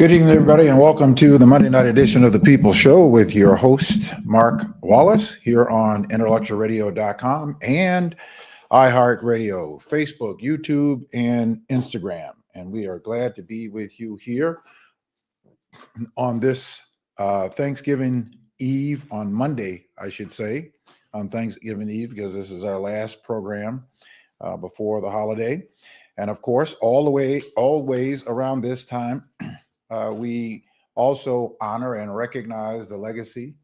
Good evening, everybody, and welcome to the Monday night edition of the People Show with your host, Mark Wallace, here on intellectualradio.com and iHeartRadio, Facebook, YouTube, and Instagram. And we are glad to be with you here on this Thanksgiving Eve, on Monday, I should say, on Thanksgiving Eve, because this is our last program before the holiday. And of course, always around this time, we also honor and recognize the legacy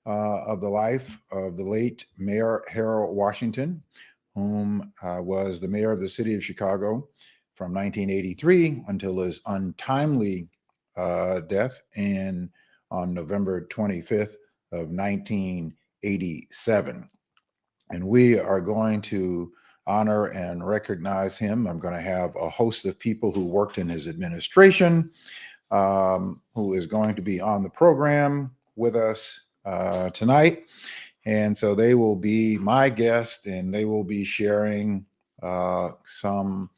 of the life of the late Mayor Harold Washington, whom was the mayor of the city of Chicago from 1983 until his untimely death on November 25th of 1987. And we are going to honor and recognize him. I'm going to have a host of people who worked in his administration, who is going to be on the program with us tonight. And so they will be my guest, and they will be sharing some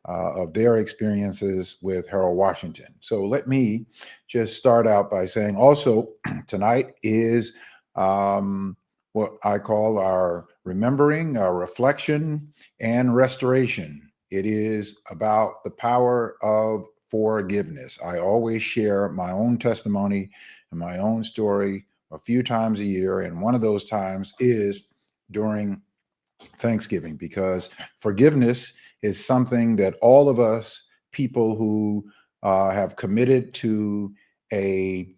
of their experiences with Harold Washington. So let me just start out by saying also tonight is what I call our remembering, our reflection, and restoration. It is about the power of forgiveness. I always share my own testimony and my own story a few times a year, and one of those times is during Thanksgiving, because forgiveness is something that all of us people who have committed to a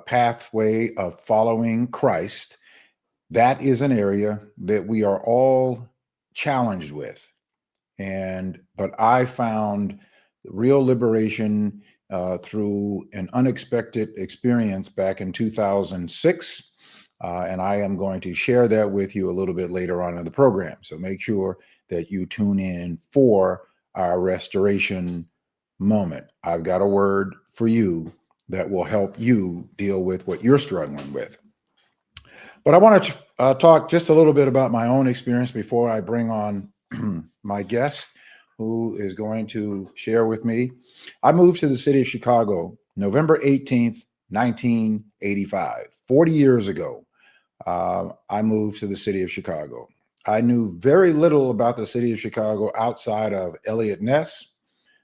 pathway of following Christ, that is an area that we are all challenged with. But I found real liberation through an unexpected experience back in 2006. And I am going to share that with you a little bit later on in the program. So make sure that you tune in for our restoration moment. I've got a word for you that will help you deal with what you're struggling with. But I want to talk just a little bit about my own experience before I bring on my guest, who is going to share with me. I moved to the city of Chicago November 18th, 1985, 40 years ago. I moved to the city of Chicago. I knew very little about the city of Chicago outside of Elliot Ness,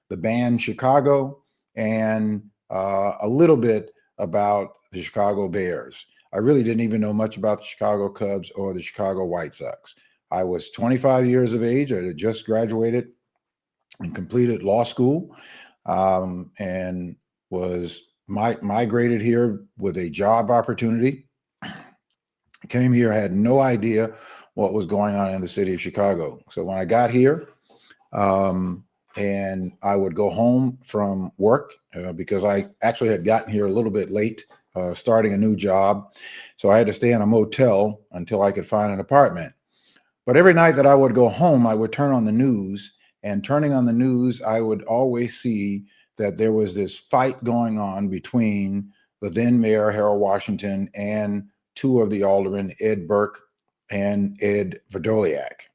the band Chicago, and a little bit about the Chicago Bears. I really didn't even know much about the Chicago Cubs or the Chicago White Sox. I was 25 years of age. I had just graduated and completed law school, and was migrated here with a job opportunity. Came here, had no idea what was going on in the city of Chicago. So when I got here, and I would go home from work because I actually had gotten here a little bit late, starting a new job. So I had to stay in a motel until I could find an apartment. But every night that I would go home, I would turn on the news, and turning on the news, I would always see that there was this fight going on between the then mayor, Harold Washington, and two of the aldermen, Ed Burke and Ed Verdoliak.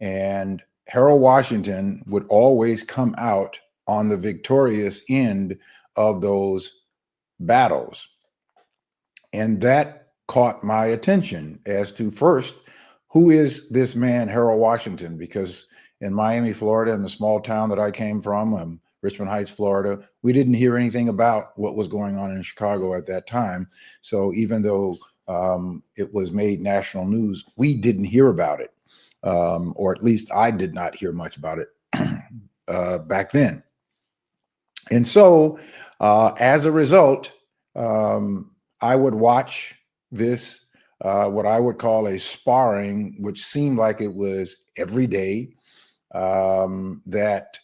And Harold Washington would always come out on the victorious end of those battles. And that caught my attention as to, first, who is this man, Harold Washington? Because in Miami, Florida, in the small town that I came from, Richmond Heights, Florida, we didn't hear anything about what was going on in Chicago at that time. So even though it was made national news, we didn't hear about it, or at least I did not hear much about it back then. And so as a result, I would watch this, what I would call a sparring, which seemed like it was every day, that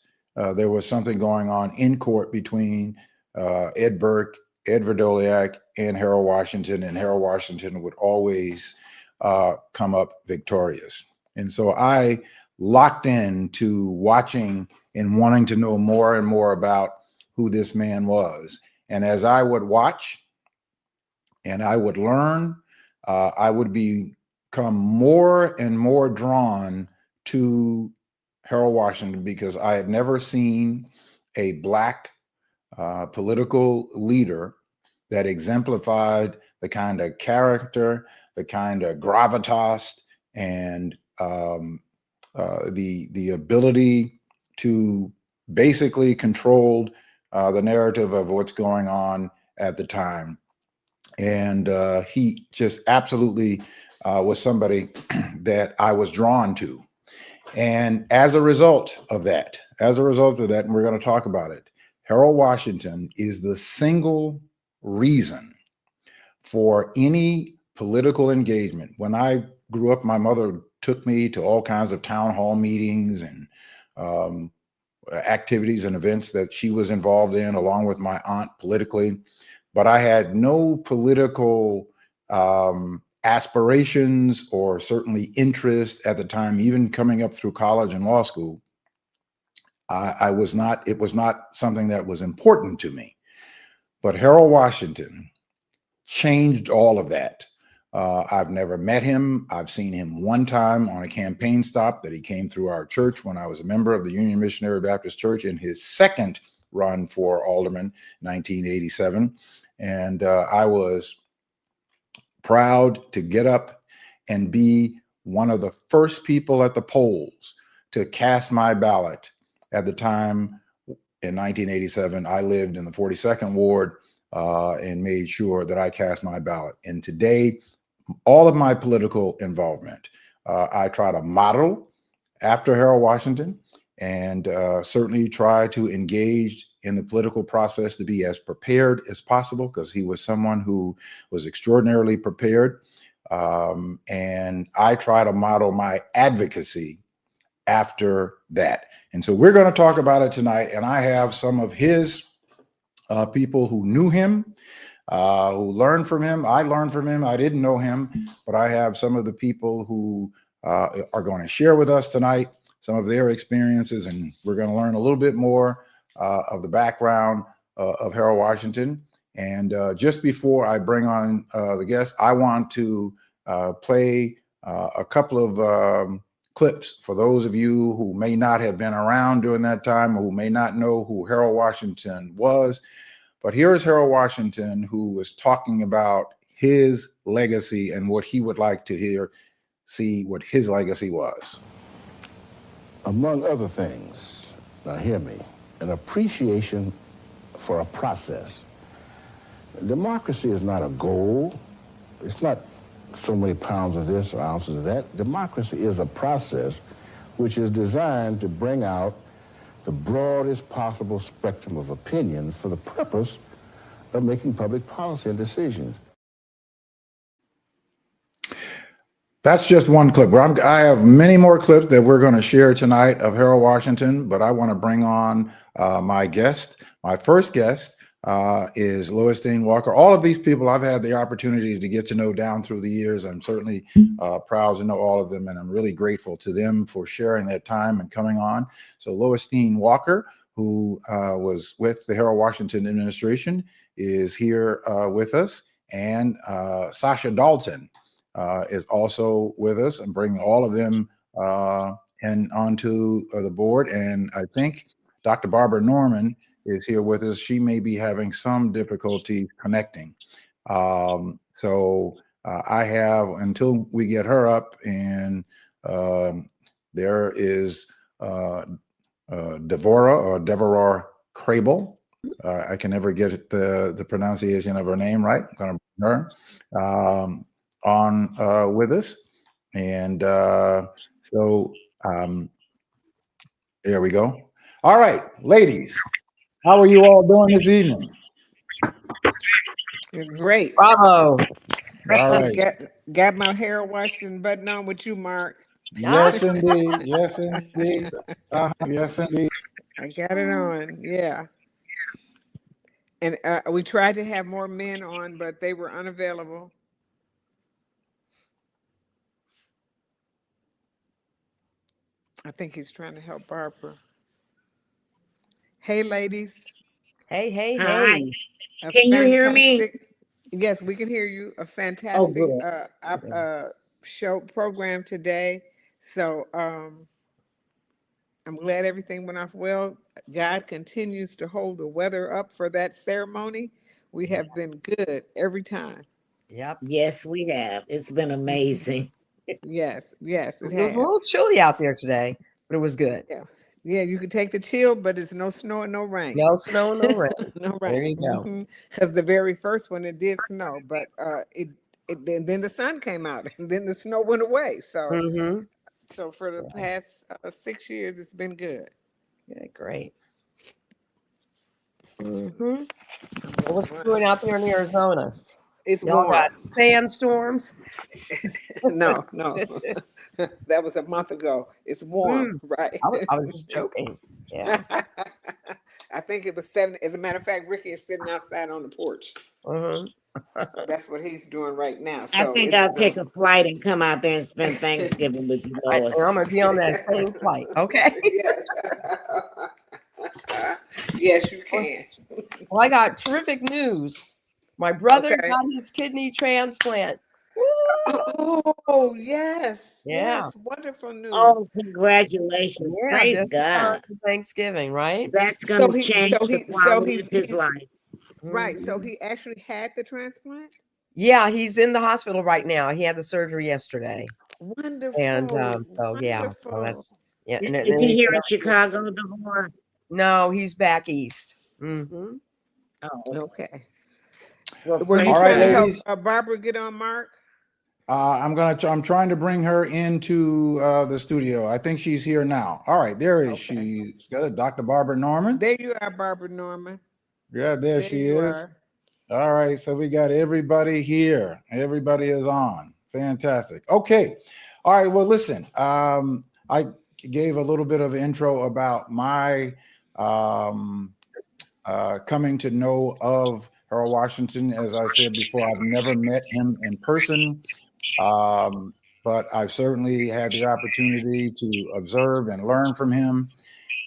there was something going on in court between Ed Burke, Ed Verdoliak, and Harold Washington, and Harold Washington would always come up victorious. And so I locked in to watching and wanting to know more and more about who this man was. And as I would watch and I would learn, I would become more and more drawn to Harold Washington, because I had never seen a Black political leader that exemplified the kind of character, the kind of gravitas, and the ability to basically control the narrative of what's going on at the time. And he just absolutely was somebody that I was drawn to. And as a result of that, and we're going to talk about it, Harold Washington is the single reason for any political engagement. When I grew up, my mother took me to all kinds of town hall meetings and activities and events that she was involved in, along with my aunt politically. But I had no political aspirations or certainly interest at the time, even coming up through college and law school. It was not something that was important to me. But Harold Washington changed all of that. I've never met him. I've seen him one time on a campaign stop that he came through our church when I was a member of the Union Missionary Baptist Church in his second run for alderman, 1987. And I was proud to get up and be one of the first people at the polls to cast my ballot. At the time, in 1987, I lived in the 42nd Ward and made sure that I cast my ballot. And today, all of my political involvement, I try to model after Harold Washington, and certainly try to engage in the political process to be as prepared as possible, because he was someone who was extraordinarily prepared. And I try to model my advocacy after that. And so we're going to talk about it tonight. And I have some of his people who knew him, who learned from him. I learned from him. I didn't know him, but I have some of the people who are going to share with us tonight some of their experiences, and we're going to learn a little bit more of the background of Harold Washington. And just before I bring on the guests, I want to play a couple of clips for those of you who may not have been around during that time, or who may not know who Harold Washington was. But here's Harold Washington, who was talking about his legacy and what he would like to see what his legacy was. Among other things, now hear me, an appreciation for a process. Democracy is not a goal. It's not so many pounds of this or ounces of that. Democracy is a process which is designed to bring out the broadest possible spectrum of opinions for the purpose of making public policy and decisions. That's just one clip. I have many more clips that we're going to share tonight of Harold Washington, but I want to bring on my guest. My first guest is Lois Dean Walker. All of these people I've had the opportunity to get to know down through the years. I'm certainly proud to know all of them, and I'm really grateful to them for sharing their time and coming on. So Lois Dean Walker, who was with the Harold Washington administration, is here with us, and Sasha Dalton is also with us, and bringing all of them and onto the board. And I think Dr. Barbara Norman is here with us. She may be having some difficulty connecting. So I have, until we get her up, and there is Devorah Crable. I can never get the pronunciation of her name right. I'm going to bring her on with us. And so there we go. All right, ladies, how are you all doing this evening? You're great. Bravo. All right. Got my Harold Washington button on with you, Mark. Yes, indeed. Yes, indeed. Yes, indeed. I got it on. Yeah. And we tried to have more men on, but they were unavailable. I think he's trying to help Barbara. Hey, ladies. Hey, hey, Hi. hey. Can you hear me? Yes, we can hear you. A fantastic show program today. So I'm glad everything went off well. God continues to hold the weather up for that ceremony, we have been good every time. Yep. Yes, we have. It's been amazing. Yes, yes, it It was a has. little chilly out there today, but it was good. Yeah, yeah. You can take the chill, but it's no snow and no rain. No snow, no rain. No There you rain. go. Because the very first one it did snow, but then the sun came out, and then the snow went away. So Mm-hmm. so for the past 6 years, it's been good. Yeah, great. Mm-hmm. What's it doing out there in Arizona? It's Y'all warm. got sandstorms? No, no. That was a month ago. It's warm, Mm, right? I was just joking. Yeah. I think it was 7. As a matter of fact, Ricky is sitting outside on the porch. Mm-hmm. That's what he's doing right now. I So think it's I'll take a flight and come out there and spend Thanksgiving with you, And Lois. I'm gonna be on that same flight. Okay. yes. Yes, you can. Well, I got terrific news. My brother Okay. got his kidney transplant. Woo! Oh, yes. Yeah. Yes. Wonderful news. Oh, congratulations. Yeah, Praise just in time God. for Thanksgiving, right? That's So going to he change so the he so quality of his life. right. Mhm. So he actually had the transplant? Yeah, he's in the hospital right now. He had the surgery yesterday. Wonderful. And so yeah, so Wonderful. that's yeah. Is And he then he here said, in Chicago, Deborah? no, he's back east. Mm-hmm. Oh, Okay. well, Were you All praise right, trying to God. help ladies. Barbara get on, Mark? I'm trying to bring her into the studio. I think she's here now. All right, there is Okay. she. She's got it, Dr. Barbara Norman. There you are, Barbara Norman. Yeah, there she you is. are. All right, so we got everybody here. Everybody is on. Fantastic. Okay. All right. Well, listen. I gave a little bit of intro about my coming to know of Harold Washington. As I said before, I've never met him in person, but I've certainly had the opportunity to observe and learn from him.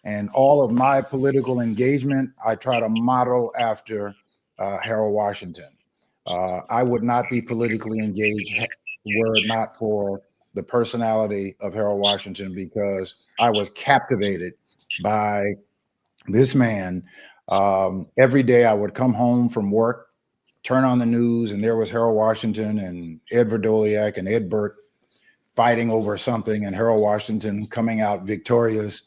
And all of my political engagement, I try to model after Harold Washington. I would not be politically engaged were it not for the personality of Harold Washington, because I was captivated by this man. Every day I would come home from work, turn on the news, and there was Harold Washington and Ed Verdoliak and Ed Burke fighting over something, and Harold Washington coming out victorious,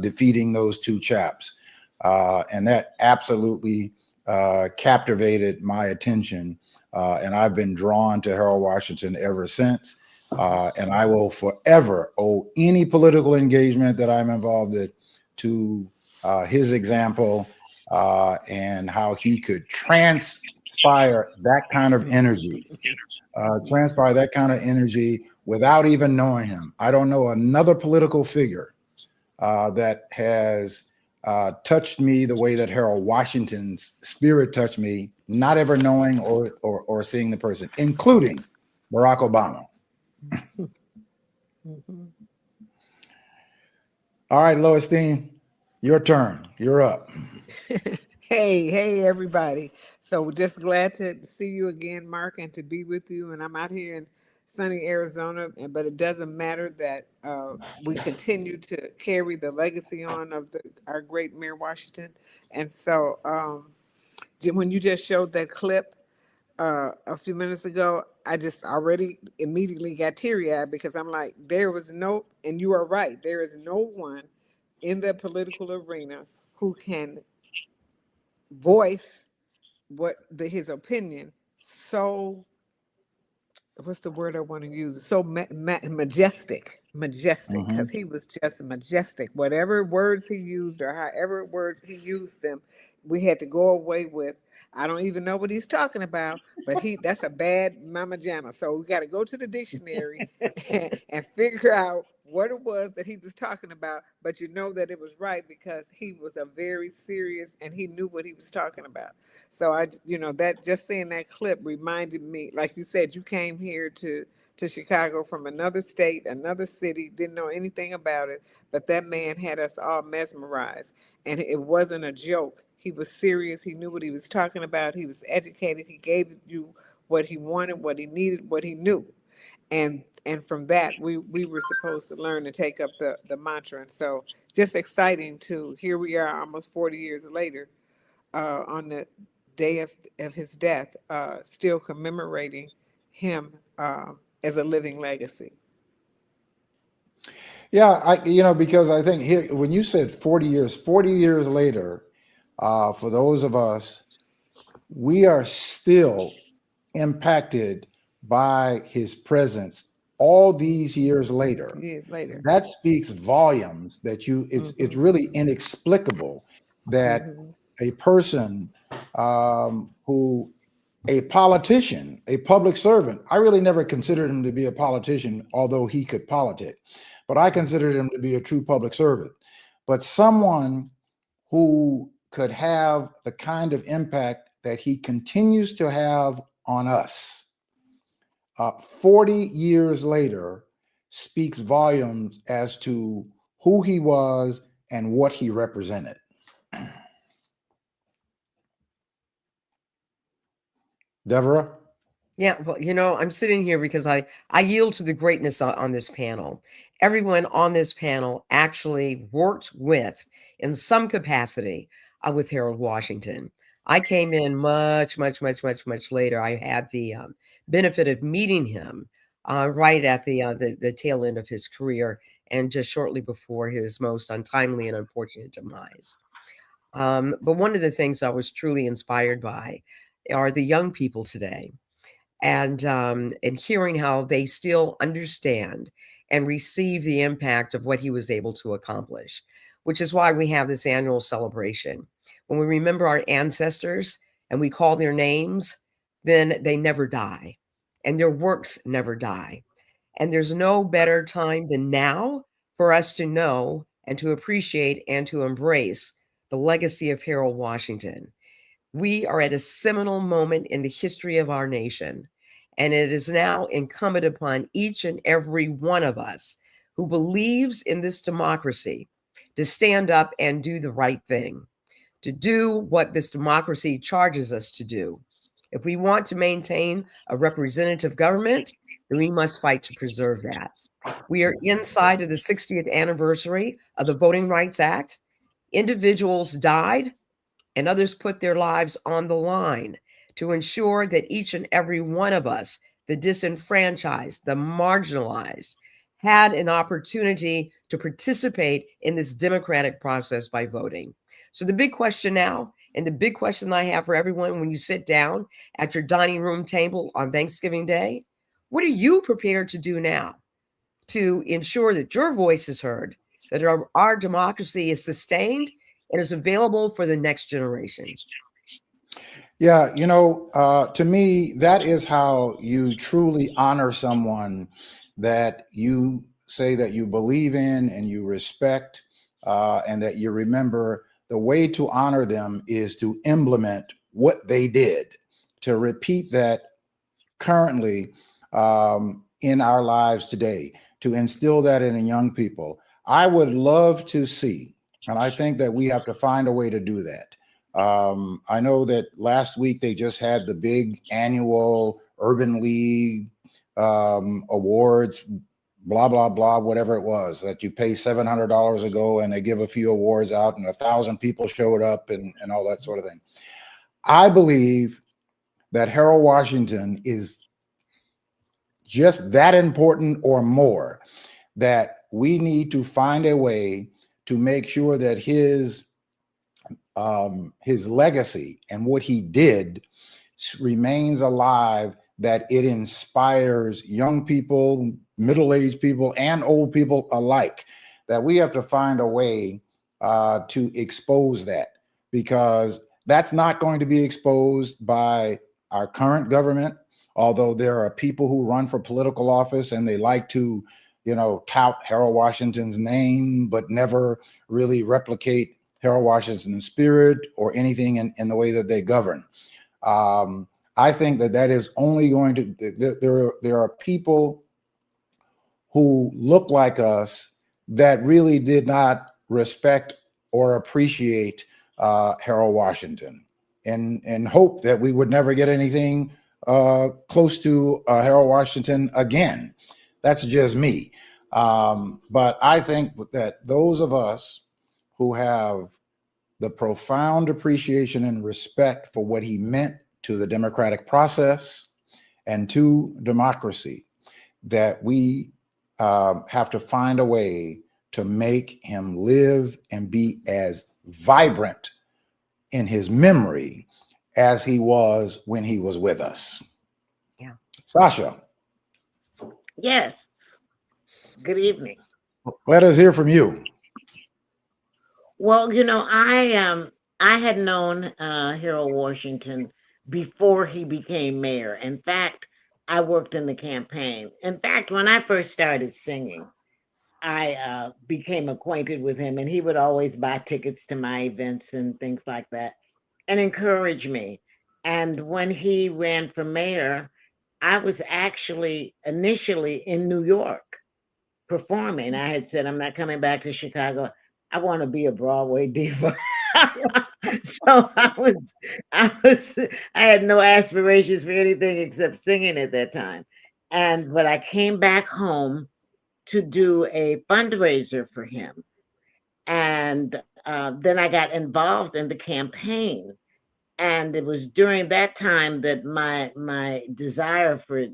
defeating those two chaps. And that absolutely captivated my attention. And I've been drawn to Harold Washington ever since. And I will forever owe any political engagement that I'm involved in to his example and how he could transpire that kind of energy. Without even knowing him. I don't know another political figure that has touched me the way that Harold Washington's spirit touched me, not ever knowing or seeing the person, including Barack Obama. All right, Lois Dean, your turn. You're up. Hey, everybody. So just glad to see you again, Mark, and to be with you. And I'm out here in sunny Arizona, but it doesn't matter that we continue to carry the legacy on of our great Mayor Washington. And so when you just showed that clip a few minutes ago, I just already immediately got teary-eyed, because I'm like, and you are right, there is no one in the political arena who can voice his opinion so, what's the word I want to use, so majestic, because he was just majestic. Whatever words he used or however words he used them, we had to go away with, I don't even know what he's talking about, but that's a bad mama jamma. So we got to go to the dictionary and figure out what it was that he was talking about. But you know that it was right, because he was a very serious, and he knew what he was talking about. So that, just seeing that clip reminded me, like you said, you came here to Chicago from another state, another city, didn't know anything about it, but that man had us all mesmerized. And it wasn't a joke. He was serious. He knew what he was talking about. He was educated. He gave you what he wanted, what he needed, what he knew. And from that, we were supposed to learn to take up the mantra. And so just exciting too. Here we are, almost 40 years later, on the day of his death, still commemorating him as a living legacy. Yeah, because I think here, when you said 40 years later, for those of us, we are still impacted by his presence all these years later. Years later. That speaks volumes that it's really inexplicable that Hmm. a person who, a politician, a public servant, I really never considered him to be a politician, although he could politic, but I considered him to be a true public servant. But someone who could have the kind of impact that he continues to have on us 40 years later speaks volumes as to who he was and what he represented. Deborah? Yeah, well, I'm sitting here because I yield to the greatness on this panel. Everyone on this panel actually worked with, in some capacity, with Harold Washington. I came in much, much, much, much, much later. I had the benefit of meeting him right at the tail end of his career and just shortly before his most untimely and unfortunate demise. But one of the things I was truly inspired by are the young people today, and hearing how they still understand and receive the impact of what he was able to accomplish, which is why we have this annual celebration. When we remember our ancestors and we call their names, then they never die and their works never die. And there's no better time than now for us to know and to appreciate and to embrace the legacy of Harold Washington. We are at a seminal moment in the history of our nation, and it is now incumbent upon each and every one of us who believes in this democracy to stand up and do the right thing, to do what this democracy charges us to do. If we want to maintain a representative government, then we must fight to preserve that. We are inside of the 60th anniversary of the Voting Rights Act. Individuals died and others put their lives on the line to ensure that each and every one of us, the disenfranchised, the marginalized, had an opportunity to participate in this democratic process by voting. So the big question now, and the big question I have for everyone when you sit down at your dining room table on Thanksgiving Day, what are you prepared to do now to ensure that your voice is heard, that our democracy is sustained and is available for the next generation? Yeah, to me, that is how you truly honor someone that you say that you believe in and you respect, and that you remember. The way to honor them is to implement what they did, to repeat that currently in our lives today, to instill that in young people. I would love to see, and I think that we have to find a way to do that. I know that last week they just had the big annual Urban League awards, blah, blah, blah, whatever it was, that you pay $700 a go and they give a few awards out and 1,000 people showed up and all that sort of thing. I believe that Harold Washington is just that important or more, that we need to find a way to make sure that his legacy and what he did remains alive, that it inspires young people, middle-aged people, and old people alike, that we have to find a way to expose that, because that's not going to be exposed by our current government, although there are people who run for political office and they like to, tout Harold Washington's name, but never really replicate Harold Washington's spirit or anything in the way that they govern. I think that is only going to, there are people who look like us that really did not respect or appreciate Harold Washington, and hope that we would never get anything close to Harold Washington again. That's just me. But I think that those of us who have the profound appreciation and respect for what he meant to the democratic process and to democracy, that we have to find a way to make him live and be as vibrant in his memory as he was when he was with us. Yeah. Sasha, Yes. Good evening. let us hear from you. Well, I had known Harold Washington before he became mayor. In fact, I worked in the campaign. In fact, when I first started singing, I became acquainted with him, and he would always buy tickets to my events and things like that, and encourage me. And when he ran for mayor, I was actually initially in New York performing. I had said, I'm not coming back to Chicago. I want to be a Broadway diva. So I had no aspirations for anything except singing at that time. But I came back home to do a fundraiser for him. And then I got involved in the campaign. And it was during that time that my desire for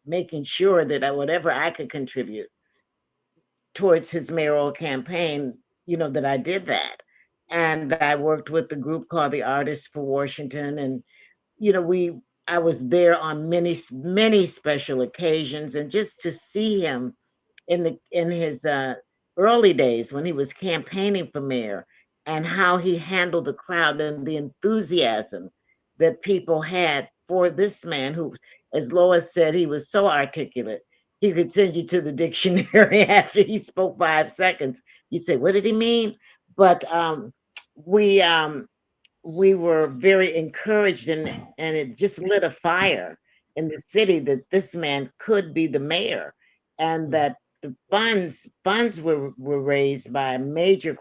making sure that whatever I could contribute towards his mayoral campaign, that I did that. And I worked with the group called the Artists for Washington. And, I was there on many special occasions. And just to see him in his early days when he was campaigning for mayor, and how he handled the crowd and the enthusiasm that people had for this man who, as Lois said, he was so articulate. He could send you to the dictionary after he spoke 5 seconds. You say, what did he mean? But we we were very encouraged, and it just lit a fire in the city that this man could be the mayor, and that the funds were raised by major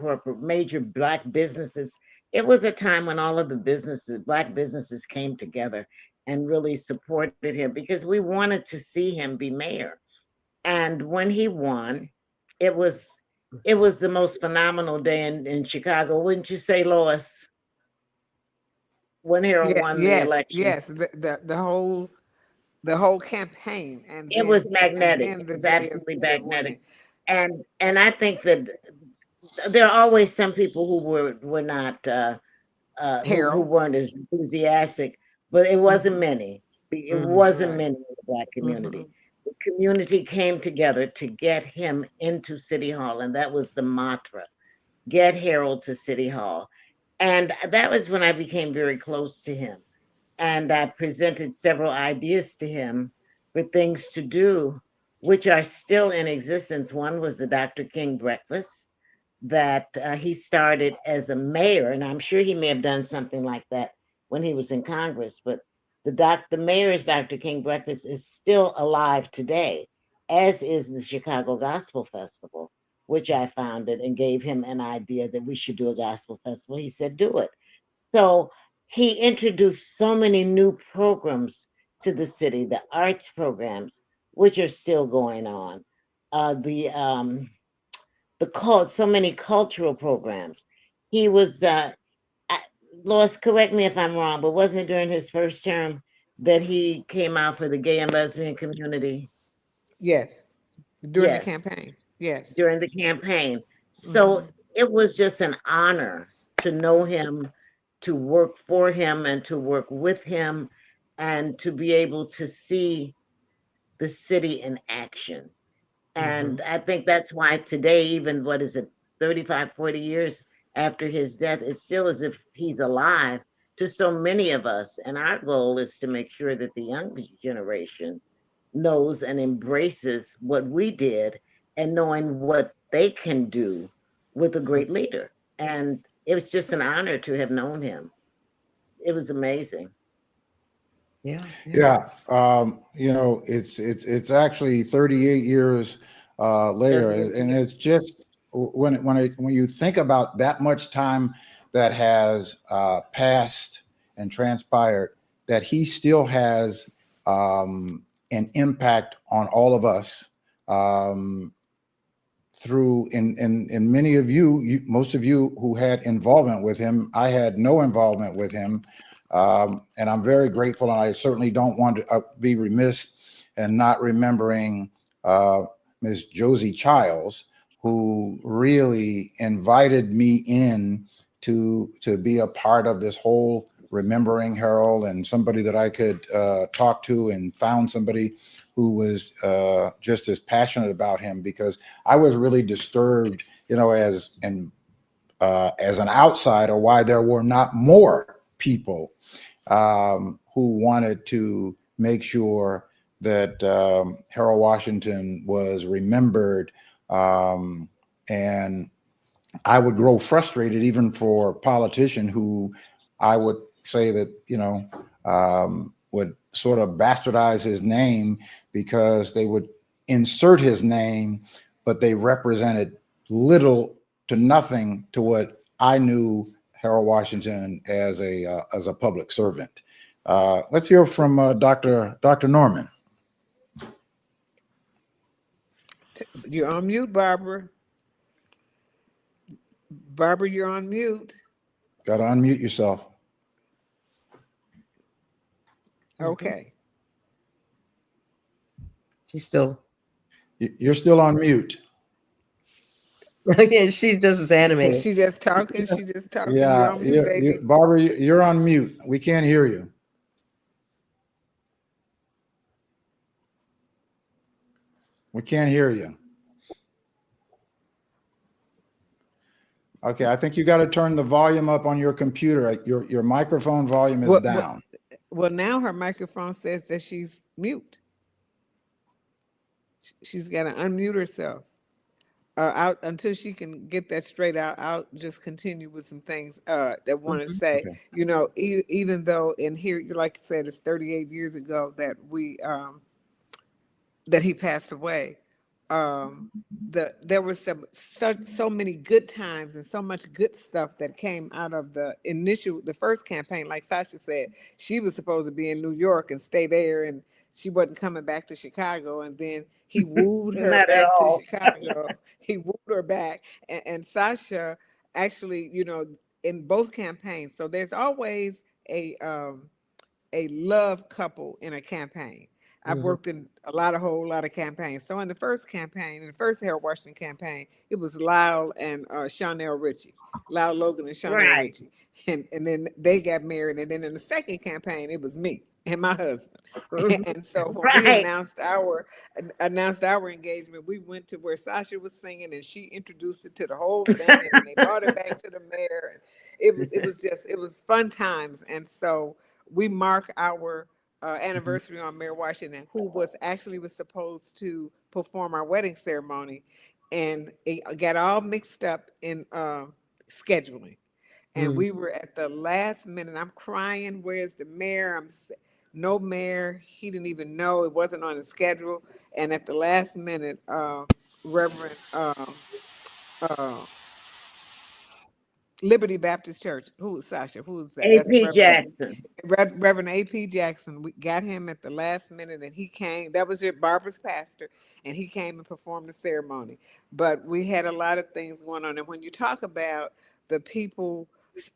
black businesses. It was a time when all of the black businesses came together and really supported him, because we wanted to see him be mayor. And when he won, it was it was the most phenomenal day in Chicago, wouldn't you say, Lois? When Harold Yeah, won the yes, election. yes. The whole campaign, and It was then magnetic. It the was day of absolutely the magnetic. winning. And I think that there are always some people who were not who Harold. weren't as enthusiastic, but it wasn't Hmm. many. It Hmm. wasn't Right. many in the black Hmm. community. The community came together to get him into City Hall, and that was the mantra: get Harold to City Hall. And that was when I became very close to him. And I presented several ideas to him for things to do, which are still in existence. One was the Dr. King breakfast that he started as a mayor, and I'm sure he may have done something like that when he was in Congress. But the mayor's Dr. King breakfast is still alive today, as is the Chicago Gospel Festival, which I founded and gave him an idea that we should do a gospel festival. He said, "Do it." So he introduced so many new programs to the city, the arts programs, which are still going on. So many cultural programs. He was, I, Lois, correct me if I'm wrong, but wasn't it during his first term that he came out for the gay and lesbian community? Yes, during the Yes, campaign. Yes. during the campaign. So Hmm. it was just an honor to know him, to work for him, and to work with him, and to be able to see the city in action. Hmm. And I think that's why today, even what is it, 35, 40 years after his death, it's still as if he's alive to so many of us. And our goal is to make sure that the young generation knows and embraces what we did, and knowing what they can do with a great leader. And it was just an honor to have known him. It was amazing. Yeah. Yeah. Yeah, it's actually 38 years later, 38 and years. it's just when you think about that much time that has passed and transpired, that he still has an impact on all of us. Um, through in many of you, most of you who had involvement with him. I had no involvement with him, and I'm very grateful. And I certainly don't want to be remiss and not remembering Ms. Josie Childs, who really invited me in to be a part of this whole remembering Harold, and somebody that I could talk to, and found somebody who was just as passionate about him, because I was really disturbed, as an outsider, why there were not more people who wanted to make sure that Harold Washington was remembered. And I would grow frustrated even for a politician who I would say that, would sort of bastardize his name, because they would insert his name, but they represented little to nothing to what I knew Harold Washington as a public servant. Let's hear from Dr. Norman. You're on mute, Barbara. Barbara, you're on mute. Got to unmute yourself. Okay. She's still. You're still on mute. Yeah, she's just as animated. She just talking. She just talking. Yeah, You're on mute, baby. Barbara, you're on mute. We can't hear you. We can't hear you. Okay, I think you got to turn the volume up on your computer. Your microphone volume is down. Well, now her microphone says that she's mute. She's got to unmute herself. Out until she can get that straight out. I'll just continue with some things that I want to say. Okay. Even though in here, you like I said, it's 38 years ago that that he passed away. There was so many good times and so much good stuff that came out of the first campaign. Like Sasha said, she was supposed to be in New York and stay there, and she wasn't coming back to Chicago. And then he wooed her back to Chicago. He wooed her back, and Sasha actually, in both campaigns. So there's always a love couple in a campaign. I've worked in a whole lot of campaigns. So in the first campaign, in the first Harold Washington campaign, it was Lyle and Chanel Richie, Lyle Logan and Chanel Richie. And then they got married. And then in the second campaign, it was me and my husband. And so when we announced our engagement, we went to where Sasha was singing, and she introduced it to the whole thing, and they brought it back to the mayor. And it was fun times. And so we mark our anniversary on Mayor Washington, who was supposed to perform our wedding ceremony, and it got all mixed up in scheduling. And we were at the last minute. I'm crying. Where's the mayor? No mayor. He didn't even know. It wasn't on the schedule. And at the last minute, Reverend Liberty Baptist Church. Who was Sasha? Who was that? A.P. Jackson. Reverend A.P. Jackson. We got him at the last minute, and he came. That was Barbara's pastor, and he came and performed the ceremony. But we had a lot of things going on. And when you talk about the people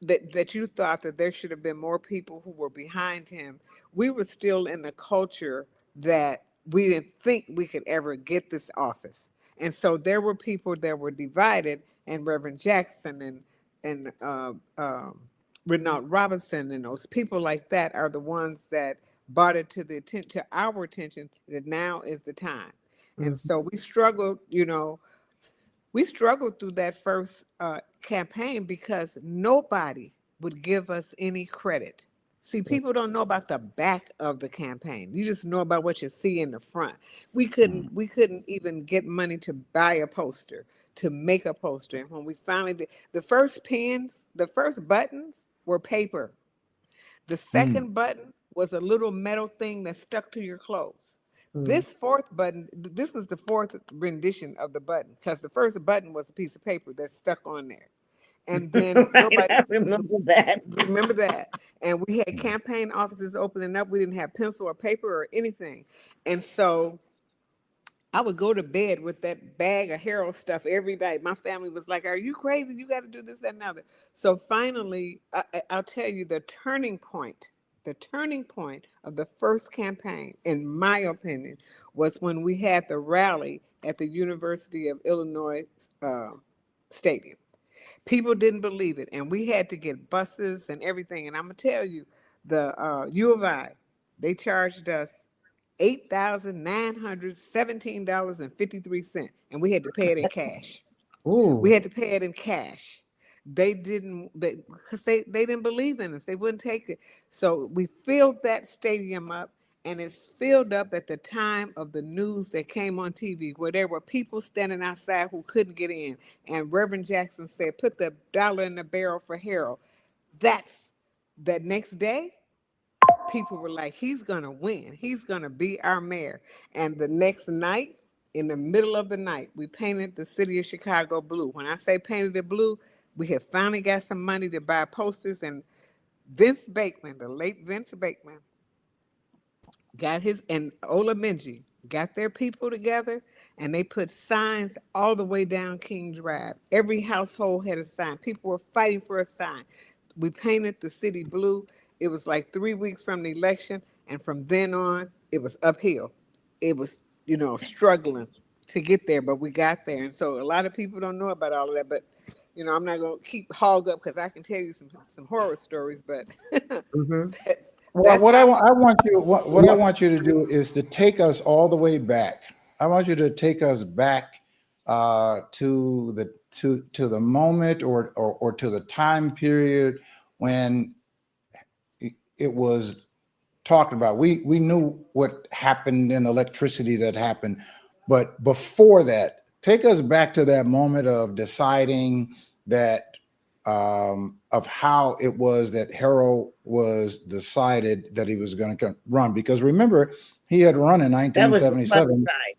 that you thought that there should have been more people who were behind him, we were still in a culture that we didn't think we could ever get this office. And so there were people that were divided, and Reverend Jackson and Renaud Robinson and those people like that are the ones that brought it to our attention that now is the time. And so we struggled, through that first campaign because nobody would give us any credit. See, people don't know about the back of the campaign. You just know about what you see in the front. We couldn't even get money to buy a poster, to make a poster. And when we finally did, the first buttons were paper. The second button was a little metal thing that stuck to your clothes. This fourth button, this was the fourth rendition of the button, because the first button was a piece of paper that stuck on there. And then nobody remember that. Remember that. And we had campaign offices opening up. We didn't have pencil or paper or anything. And so I would go to bed with that bag of Harold stuff every day. My family was like, "Are you crazy? You got to do this, that, and the other." So finally, I'll tell you the turning point of the first campaign, in my opinion, was when we had the rally at the University of Illinois Stadium. People didn't believe it, and we had to get buses and everything. And I'm gonna tell you, the U of I, they charged us $8,917.53, and we had to pay it in cash. We Ooh. had to pay it in cash. They didn't, because they didn't believe in us. They wouldn't take it. So we filled that stadium up, and it's filled up at the time of the news that came on TV, where there were people standing outside who couldn't get in. And Reverend Jackson said, "Put the dollar in the barrel for Harold." That's that next day, people were like, "He's gonna win. He's gonna be our mayor." And the next night, in the middle of the night, we painted the city of Chicago blue. When I say painted it blue, we had finally got some money to buy posters, and Vince Bakeman, the late Vince Bakeman, got his, and Ola Minji got their people together, and they put signs all the way down King Drive. Every household had a sign. People were fighting for a sign. We painted the city blue. It was like 3 weeks from the election, and from then on, it was uphill. It was, struggling to get there, but we got there. And so a lot of people don't know about all of that, but I'm not gonna keep hog up because I can tell you some horror stories, but Hmm. Well, that's what how. I want you what I want you to do is to take us all the way back. I want you to take us back to the moment or to the time period when it was talked about. We knew what happened in electricity that happened, but before that, take us back to that moment of deciding that of how it was that Harold was decided that he was going to run. Because remember, he had run in That was the 1977 plebiscite.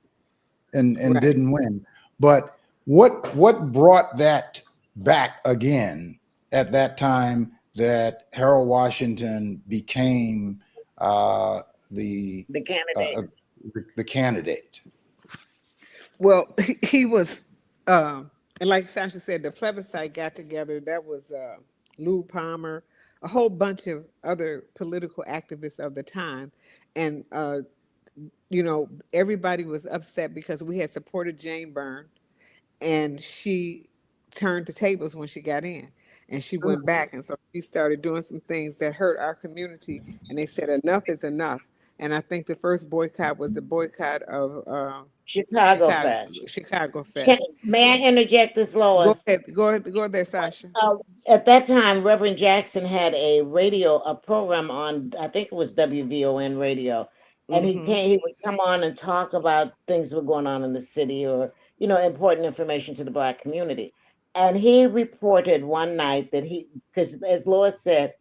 and Right. didn't win. But what brought that back again at that time that Harold Washington became the The candidate. uh, the candidate? Well, he was, and like Sasha said, the plebiscite got together. That was Lou Palmer, a whole bunch of other political activists of the time, and everybody was upset because we had supported Jane Byrne, and she turned the tables when she got in, and she went back, and so she started doing some things that hurt our community, and they said enough is enough. And I think the first boycott was the boycott of Chicago Chicago Fest. Chicago Can, Fest. may I interject this, Go Lois? ahead, go ahead, go there, Sasha. Uh, at that time, Reverend Jackson had a program on, I think it was WVON radio, and Mm-hmm. he would come on and talk about things that were going on in the city, or important information to the Black community. And he reported one night that because as Lois said,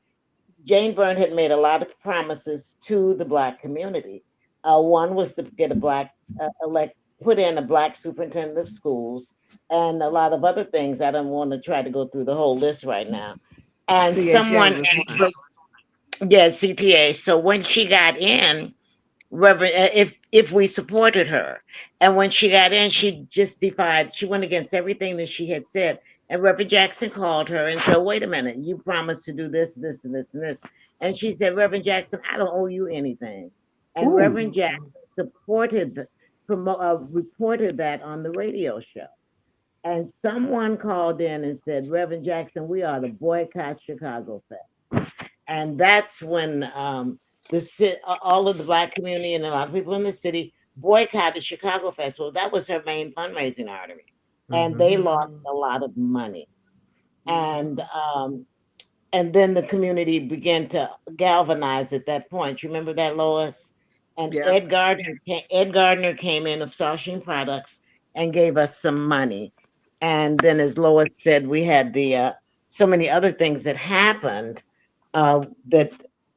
Jane Byrne had made a lot of promises to the Black community. One was to get a put in a Black superintendent of schools, and a lot of other things. I don't want to try to go through the whole list right now. And CHA someone, was one. yeah, CTA. So when she got in, Reverend, if we supported her, and when she got in, she just defied. She went against everything that she had said. And Reverend Jackson called her and said, "Wait a minute, you promised to do this, this, and this, and this." And she said, "Reverend Jackson, I don't owe you anything." And Ooh. Reverend Jackson reported that on the radio show. And someone called in and said, "Reverend Jackson, we are to boycott Chicago Fest." And that's when all of the Black community and a lot of people in the city boycotted Chicago Festival. That was her main fundraising artery, and Hmm. they lost a lot of money. And Mm-hmm. then the community began to galvanize at that point. You remember that, Lois? And Yeah. Ed Gardner came in of Sashing Products and gave us some money. And then, as Lois said, we had the so many other things that happened that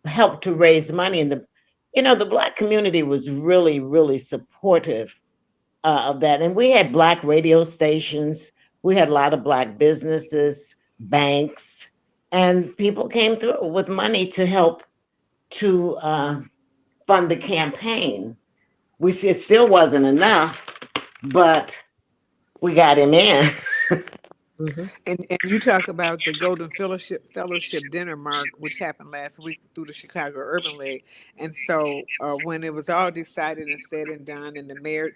helped to raise money. And the Black community was really, really supportive of that. And we had Black radio stations. We had a lot of Black businesses, banks, and people came through with money to help to fund the campaign. It still wasn't enough, but we got him in. Mhm. And you talk about the Golden Fellowship dinner, Mark, which happened last week through the Chicago Urban League. And so when it was all decided and said and done, and the mayor,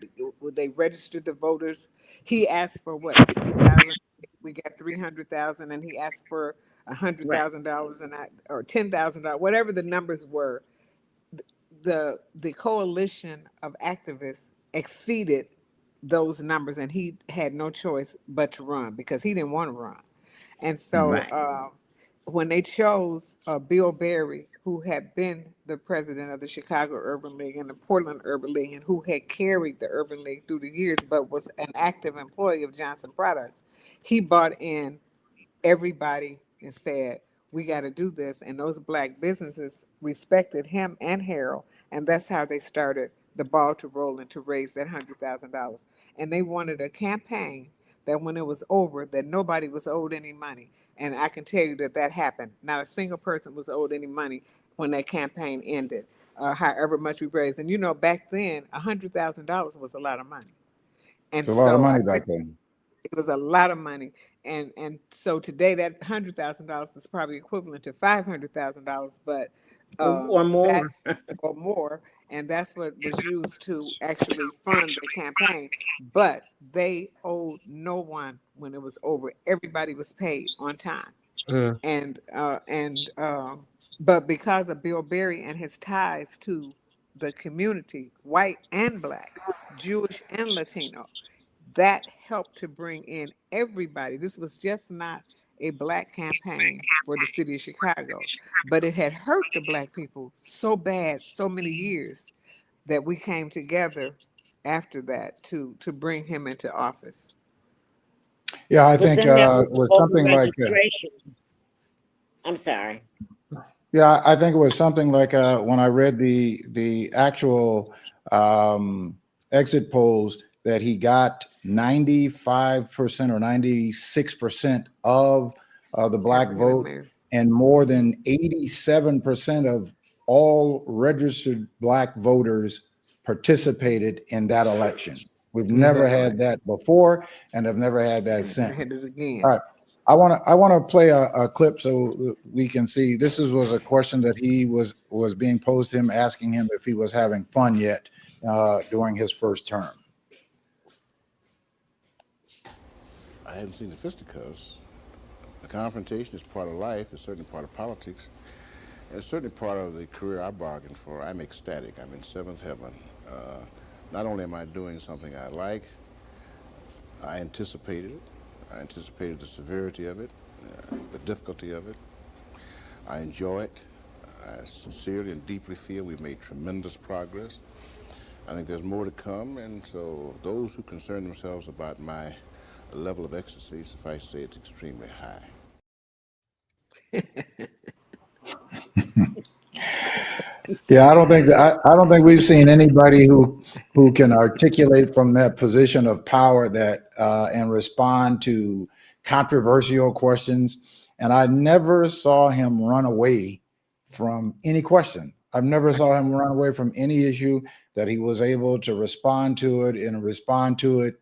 they registered the voters, he asked for what, 50,000. We got 300,000, and he asked for a hundred Right, thousand dollars, and or $10,000, whatever the numbers were. The coalition of activists exceeded those numbers, and he had no choice but to run because he didn't want to run. And so right. when they chose Bill Berry, who had been the president of the Chicago Urban League and the Portland Urban League, and who had carried the Urban League through the years, but was an active employee of Johnson Products, he bought in everybody and said, we got to do this. And those black businesses respected him and Harold. And that's how they started the ball to roll and to raise that $100,000. And they wanted a campaign that when it was over, that nobody was owed any money. And I can tell you that that happened. Not a single person was owed any money when that campaign ended, however much we raised. And you know, back then, $100,000 was a lot of money. It's And a lot of so I money back then. it was a lot of money. And so today that $100,000 is probably equivalent to $500,000, but Or more. that's or more, and that's what was used to actually fund the campaign. But they owed no one when it was over. Everybody was paid on time, Mm. and but because of Bill Berry and his ties to the community, white and black, Jewish and Latino, that helped to bring in everybody. This was just not a black campaign for the city of Chicago, but it had hurt the black people so bad so many years that we came together after that to bring him into office. Yeah, I But think then there was the with voter something like registration. I'm sorry. yeah, I think it was something like when I read the actual exit polls that he got 95% or 96% of the black African vote, American. and more Hmm. than 87% of all registered black voters participated in that election. We've Mhm. never That had election. that before, and have never had that And never since. had it All again. right. I want to play a clip so we can see. This was a question that he was being posed to him, asking him if he was having fun yet during his first term. I hadn't seen the fisticuffs. The confrontation is part of life. It's certainly part of politics. And it's certainly part of the career I bargained for. I'm ecstatic. I'm in seventh heaven. Not only am I doing something I like, I anticipated it. I anticipated the severity of it, the difficulty of it. I enjoy it. I sincerely and deeply feel we've made tremendous progress. I think there's more to come, and so those who concern themselves about my level of ecstasy, suffice to say it's extremely high. Yeah, I don't think we've seen anybody who can articulate from that position of power that and respond to controversial questions. And I never saw him run away from any question. I've never saw him run away from any issue, that he was able to respond to it and respond to it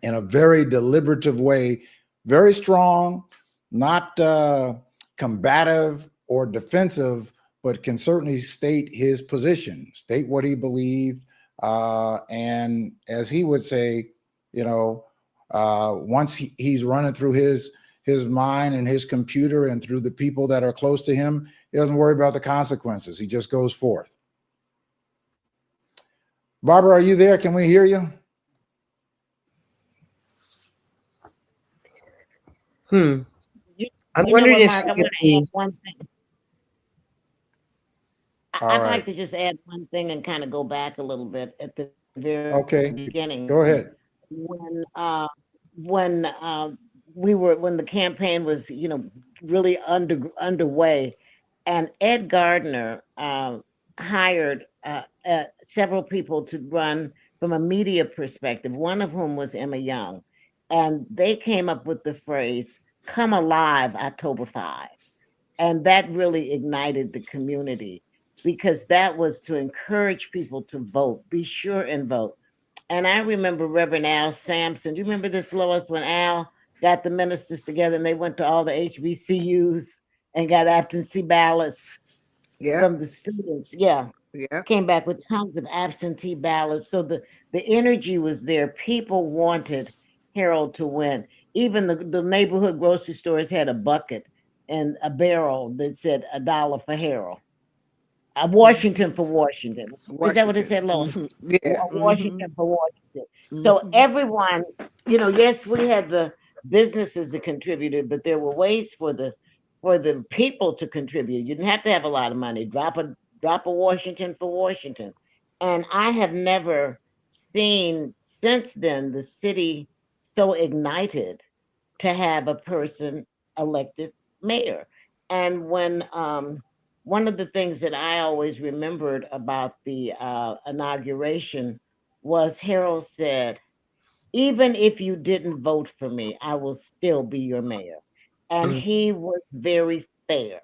in a very deliberative way, very strong, not combative or defensive, but can certainly state his position, state what he believed. And as he would say, you know, once he's running through his mind and his computer and through the people that are close to him, he doesn't worry about the consequences. He just goes forth. Barbara, are you there? Can we hear you? Hmm. You, I'm you know wondering what, if Mark? she I could want to add be. one thing. All I'd right. like to just add one thing and kind of go back a little bit at the very Okay. Go beginning ahead. when when when the campaign was really underway, and Ed Gardner hired several people to run from a media perspective, one of whom was Emma Young, and they came up with the phrase "Come alive, October 5." And that really ignited the community because that was to encourage people to vote, be sure and vote. And I remember Reverend Al Sampson. Do you remember this, Lois, when Al got the ministers together and they went to all the HBCUs and got absentee ballots Yep. from the students? Yeah, Yep. came back with tons of absentee ballots. So the energy was there. People wanted Harold to win. Even the neighborhood grocery stores had a bucket and a barrel that said $1 for Harold. Mhm. Washington for Washington. Is that what it Washington. said, Lois? Yeah. Washington for Washington. So everyone, yes, we had the businesses that contributed, but there were ways for the people to contribute. You didn't have to have a lot of money. Drop a Washington for Washington. And I have never seen since then the city so ignited to have a person elected mayor. And when one of the things that I always remembered about the inauguration was Harold said, even if you didn't vote for me, I will still be your mayor. And Mm. he was very fair.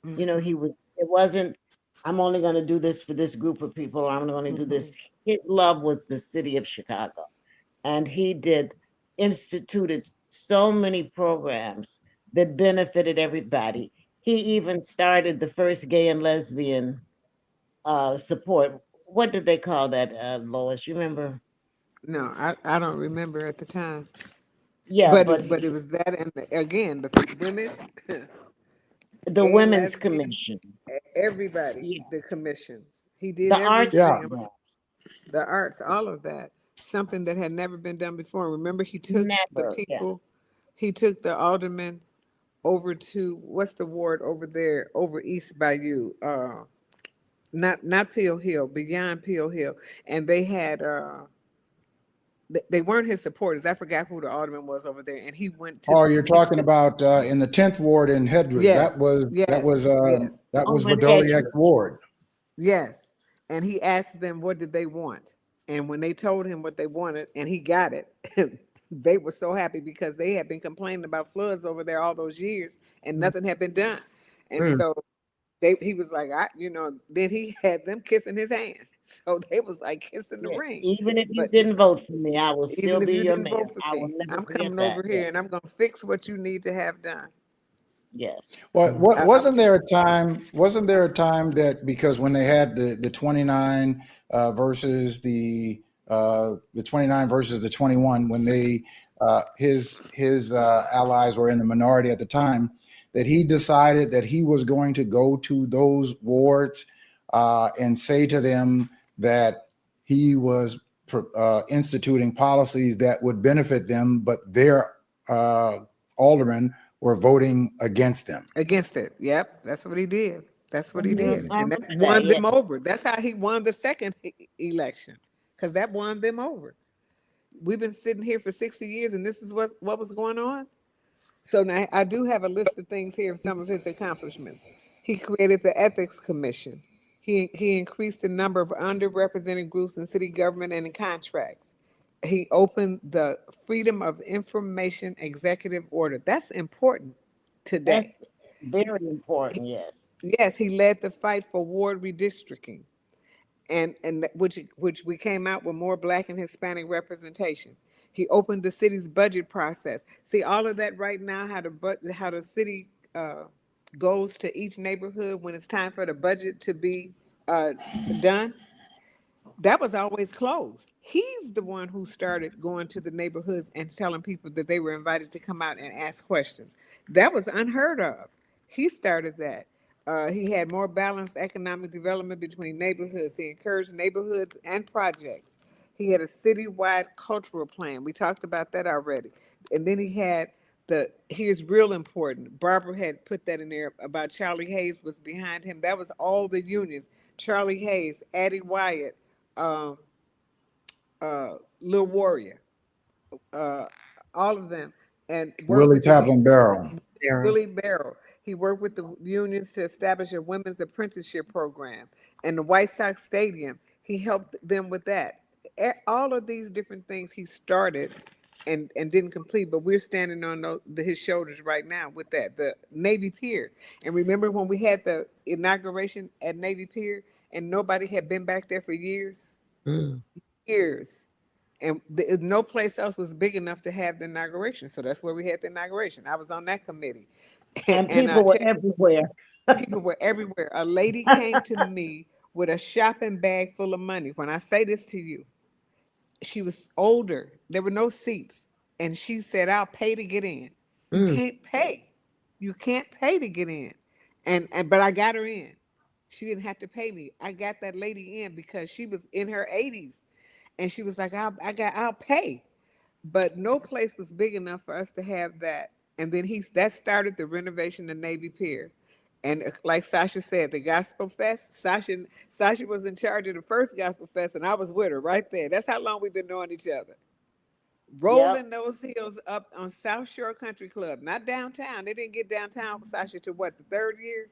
Mhm. It wasn't, I'm only going to do this for this group of people, or I'm going to do this. Mhm. His love was the city of Chicago. And he instituted so many programs that benefited everybody. He even started the first gay and lesbian support. What did they call that, Lois? You remember? No, I don't remember at the time, Yeah, but but it was that, and again the women, the gay and Women's lesbian, Commission, everybody, yeah, the commissions. He did the arts Yeah. everything, program, the arts, all of that, something that had never been done before. Remember, he took the never, yeah. people, he took the aldermen over to what's the ward over there, over East Bayou, not Peel Hill, beyond Peel Hill, and they had they weren't his supporters. I forgot who the alderman was over there, and he went to Oh, you're he talking took about in the 10th ward in Hedrick. yes, yes, yes, That was Over in Verdoliak's Hedgewood. ward. yes, and he asked them what did they want, and when they told him what they wanted, and he got it, they were so happy because they had been complaining about floods over there all those years, and Mm. nothing had been done, and Mm. so he was like, then he had them kissing his hand. So they was like kissing the Yeah. ring. Even if you But didn't vote for me, I will still even if be you your didn't mayor. vote for I will me, never I'm forget coming that. over Yes, here and I'm gonna fix what you need to have done. yes. Well, Mm. what, I'm wasn't there a time? Wasn't there a time that because when they had the 29 versus the 29 versus the 21, when they his allies were in the minority at the time, that he decided that he was going to go to those wards and say to them that he was instituting policies that would benefit them, but their aldermen were voting against them. against it. Yep, that's what he did. That's what he did, I and that remember that. won Yeah. them over. That's how he won the second election, because that won them over. We've been sitting here for 60 years, and this is what was going on. So now I do have a list of things here of some of his accomplishments. He created the Ethics Commission. He increased the number of underrepresented groups in city government and in contracts. He opened the Freedom of Information Executive Order. That's important That's today. very important. Yes. Yes, he led the fight for ward redistricting, which we came out with more Black and Hispanic representation. He opened the city's budget process. See all of that right now, how the city goes to each neighborhood when it's time for the budget to be uh, done. That was always closed. He's the one who started going to the neighborhoods and telling people that they were invited to come out and ask questions. That was unheard of. He started that. He had more balanced economic development between neighborhoods. He encouraged neighborhoods and projects. He had a citywide cultural plan. We talked about that already. And then he had here's real important. Barbara had put that in there about Charlie Hayes was behind him. That was all the unions. Charlie Hayes, Addie Wyatt, um, Lil Warrior, uh, all of them, and worked Willie with the Taplin Barrel. There. Willie Barrow. He worked with the unions to establish a women's apprenticeship program. And the White Sox Stadium, he helped them with that. All of these different things he started and didn't complete, but we're standing on his shoulders right now with that. The Navy Pier. And remember when we had the inauguration at Navy Pier and nobody had been back there for years? Mm. Years. And no place else was big enough to have the inauguration. So that's where we had the inauguration. I was on that committee. And And I people were tell everywhere. people were everywhere. A lady came to me with a shopping bag full of money. When I say this to you, she was older. There were no seats. And she said, I'll pay to get in. You Mm. can't pay. You can't pay to get in. And but I got her in. She didn't have to pay me. I got that lady in because she was in her 80s. And she was like, I'll pay. But no place was big enough for us to have that. And then that started the renovation of Navy Pier. And like Sasha said, the Gospel Fest, Sasha was in charge of the first Gospel Fest, and I was with her right there. That's how long we've been knowing each other. Yep. Rolling those hills up on South Shore Country Club, not downtown. They didn't get downtown with Sasha to what, the third year?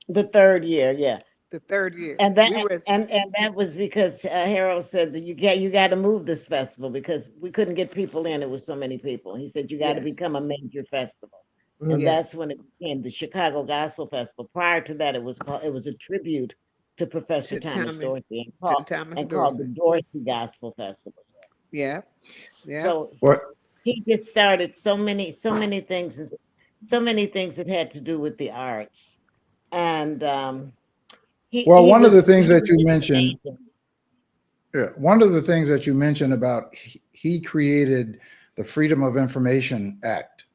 The third year, yeah. The third year. And that We were and that was because Harold said that you got to move this festival because we couldn't get people in. It was so many people. He said you got to yes, become a major festival, and Mm. yes, that's when it became the Chicago Gospel Festival. Prior to that, it was a tribute to Professor to Thomas Thomas, Dorsey to Thomas called the Dorsey. Dorsey Gospel Festival. Yeah, yeah. So What? he just started so many things, so many things that had to do with the arts, and Well, one of the things he that was you just mentioned, amazing. yeah, one of the things that you mentioned about he created the Freedom of Information Act,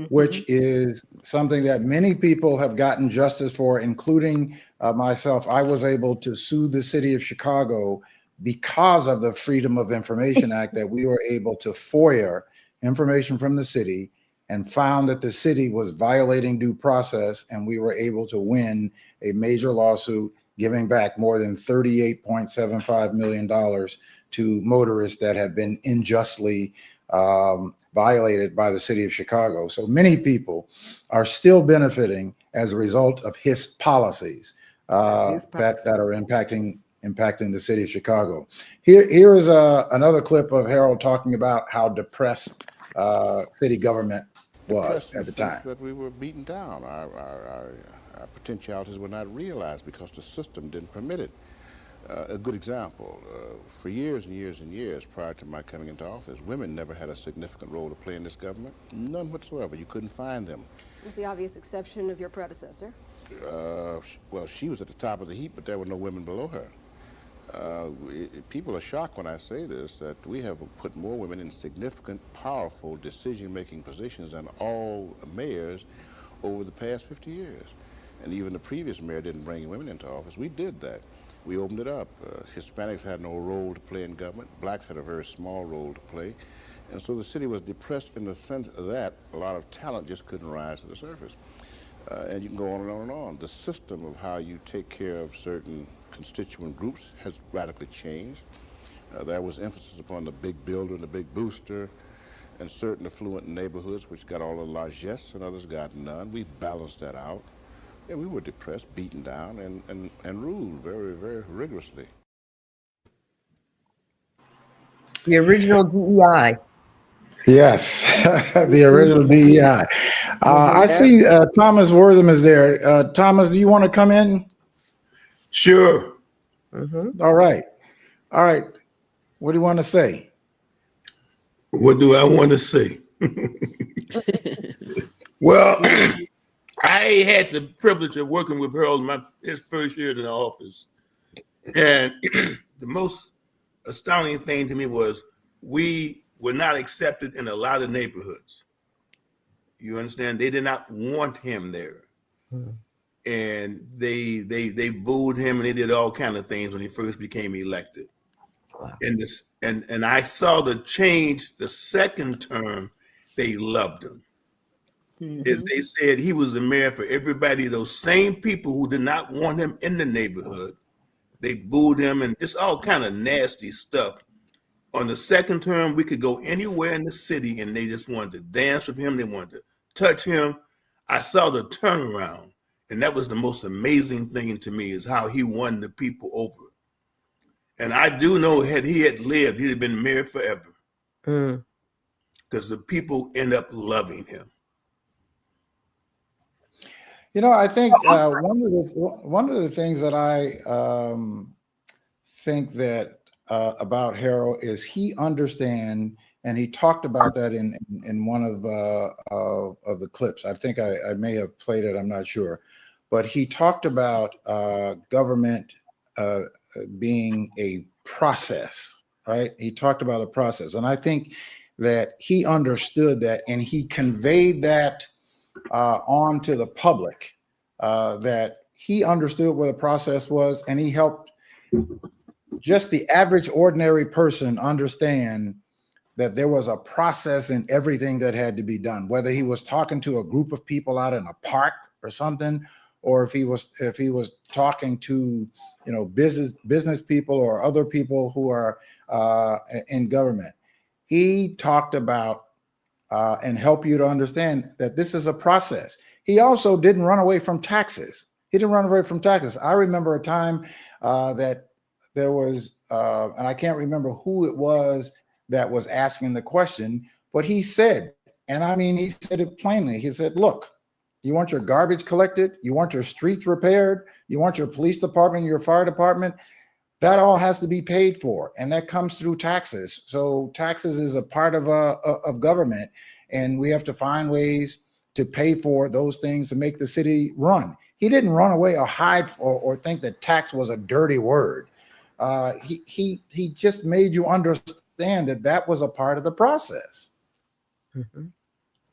which is something that many people have gotten justice for, including myself. I was able to sue the city of Chicago because of the Freedom of Information Act, that we were able to FOIA information from the city and found that the city was violating due process, and we were able to win a major lawsuit giving back more than $38.75 million to motorists that had been unjustly violated by the city of Chicago. So many people are still benefiting as a result of his policies that are impacting the city of Chicago. Here is another clip of Harold talking about how depressed city government was Depressed in at the the sense time. that we were beaten down. Our potentialities were not realized because the system didn't permit it. A good example, for years and years and years prior to my coming into office, women never had a significant role to play in this government, none whatsoever. You couldn't find them. With the obvious exception of your predecessor. Well, she was at the top of the heap, but there were no women below her. People are shocked when I say this, that we have put more women in significant, powerful decision-making positions than all mayors over the past 50 years. And even the previous mayor didn't bring women into office. We did that. We opened it up. Hispanics had no role to play in government. Blacks had a very small role to play. And so the city was depressed in the sense that a lot of talent just couldn't rise to the surface. And you can go on and on and on. The system of how you take care of certain constituent groups has radically changed. There was emphasis upon the big builder and the big booster, and certain affluent neighborhoods which got all the largesse and others got none. We balanced that out. Yeah, we were depressed, beaten down, and ruled very, very rigorously. The original DEI. Yes, the original DEI. I Yep. see Thomas Wortham is there. Thomas, do you want to come in? Sure. Mm-hmm. All right. All right. What do you want to say? What do I want to say? Well, I had the privilege of working with Harold in his first year in the office. And the most astounding thing to me was we were not accepted in a lot of neighborhoods. You understand? They did not want him there. And they booed him and they did all kind of things when he first became elected. Wow. And I saw the change the second term. They loved him. As they said, he was the mayor for everybody. Those same people who did not want him in the neighborhood, they booed him and just all kind of nasty stuff. On the second term, we could go anywhere in the city and they just wanted to dance with him. They wanted to touch him. I saw the turnaround. And that was the most amazing thing to me, is how he won the people over. And I do know had he had lived, he'd have been mayor forever. Mm. Because the people end up loving him. You know, I think one of the things that I think that about Harold is he understand, and he talked about that in one of the clips. I think I may have played it. I'm not sure, but he talked about government being a process, right? He talked about a process, and I think that he understood that, and he conveyed that on to the public, that he understood what the process was, and he helped just the average ordinary person understand that there was a process in everything that had to be done, whether he was talking to a group of people out in a park or something, or if he was talking to, you know, business people or other people who are in government. He talked about and help you to understand that this is a process. He also didn't run away from taxes. He didn't run away from taxes. I remember a time that there was, and I can't remember who it was that was asking the question, but he said, and I mean, he said it plainly. He said, look, you want your garbage collected? You want your streets repaired? You want your police department, your fire department? That all has to be paid for, and that comes through taxes. So taxes is a part of government, and we have to find ways to pay for those things to make the city run. He didn't run away or hide or think that tax was a dirty word. He just made you understand that that was a part of the process. Mm-hmm.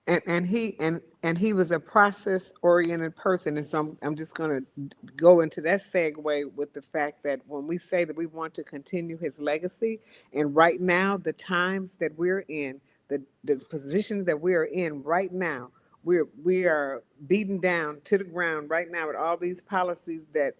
And he was a process oriented person, and so I'm just going to go into that segue with the fact that when we say that we want to continue his legacy, and right now the times that we're in, the positions that we are in right now, we are beaten down to the ground right now with all these policies that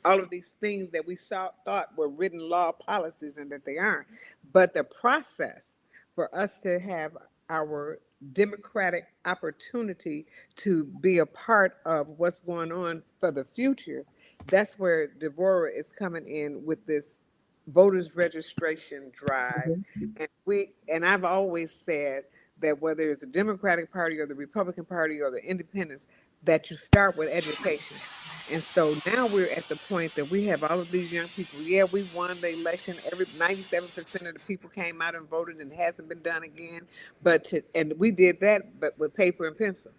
all of these things that we thought were written law policies, and that they aren't. But the process for us to have our democratic opportunity to be a part of what's going on for the future, that's where Devorah is coming in with this voters registration drive. And I've always said that whether it's the Democratic Party or the Republican Party or the Independents, that you start with education. And so now we're at the point that we have all of these young people. Yeah, we won the election. 97% of the people came out and voted, and it hasn't been done again. And we did that, but with paper and pencil.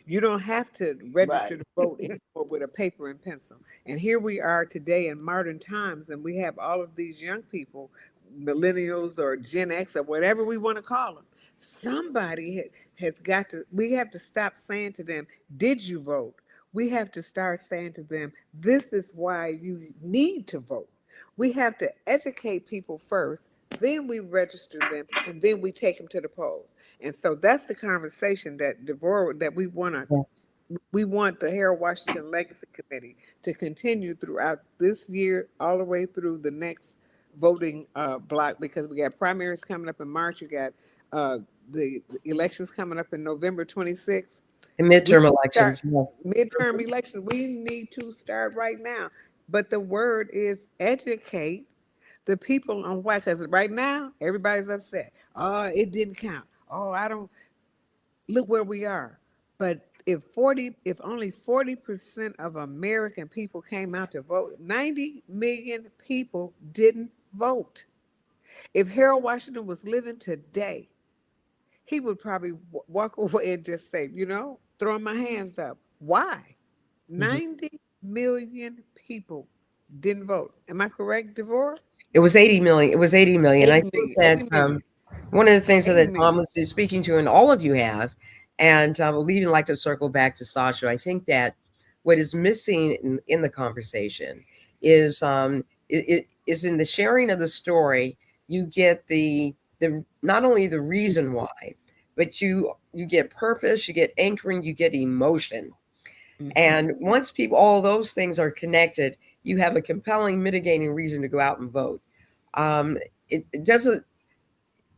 You don't have to register Right. to vote anymore with a paper and pencil. And here we are today in modern times, and we have all of these young people, millennials or Gen X or whatever we want to call them. Somebody has got to, we have to stop saying to them, did you vote? We have to start saying to them, this is why you need to vote. We have to educate people first, then we register them, and then we take them to the polls. And so that's the conversation that Devorah, that we want the Harold Washington Legacy Committee to continue throughout this year, all the way through the next voting block, because we got primaries coming up in March. You got the elections coming up in November 26th. The We midterm start elections. Yes. midterm elections. We need to start right now. But the word is educate the people on why. Because right now, everybody's upset. Oh, it didn't count. Oh, I don't look where we are. But if only 40% of American people came out to vote, 90 million people didn't vote. If Harold Washington was living today, he would probably walk away and just say, throwing my hands up. Why? Mhm. 90 million people didn't vote. Am I correct, Devorah? It was 80 million. It was 80 million. I 80 think million. that 80 million. one of the things 80 that million. Thomas is speaking to, and all of you have, and I will even like to circle back to Sasha. I think that what is missing in the conversation is it is in the sharing of the story. You get the not only the reason why, but you get purpose, you get anchoring, you get emotion. And once all those things are connected, you have a compelling mitigating reason to go out and vote. It doesn't,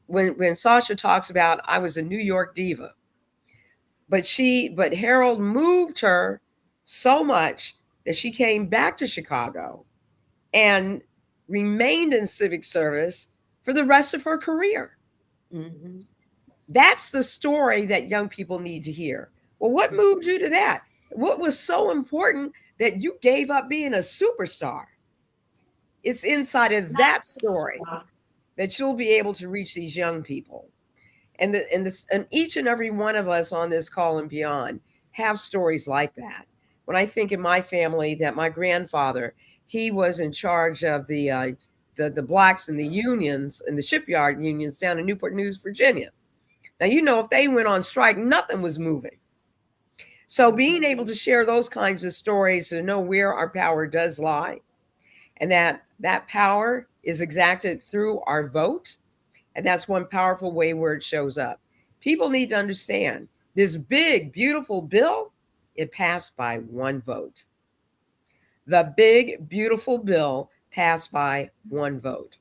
when Sasha talks about, I was a New York diva, but Harold moved her so much that she came back to Chicago and remained in civic service for the rest of her career. Mm-hmm. That's the story that young people need to hear. Well, what moved you to that? What was so important that you gave up being a superstar? It's inside of that story that you'll be able to reach these young people. And each and every one of us on this call and beyond have stories like that. When I think in my family that my grandfather, he was in charge of the blacks and the unions and the shipyard unions down in Newport News, Virginia. Now, you know, if they went on strike, nothing was moving. So being able to share those kinds of stories to know where our power does lie, and that power is exacted through our vote, and that's one powerful way where it shows up. People need to understand this big, beautiful bill, it passed by one vote. The big, beautiful bill passed by one vote.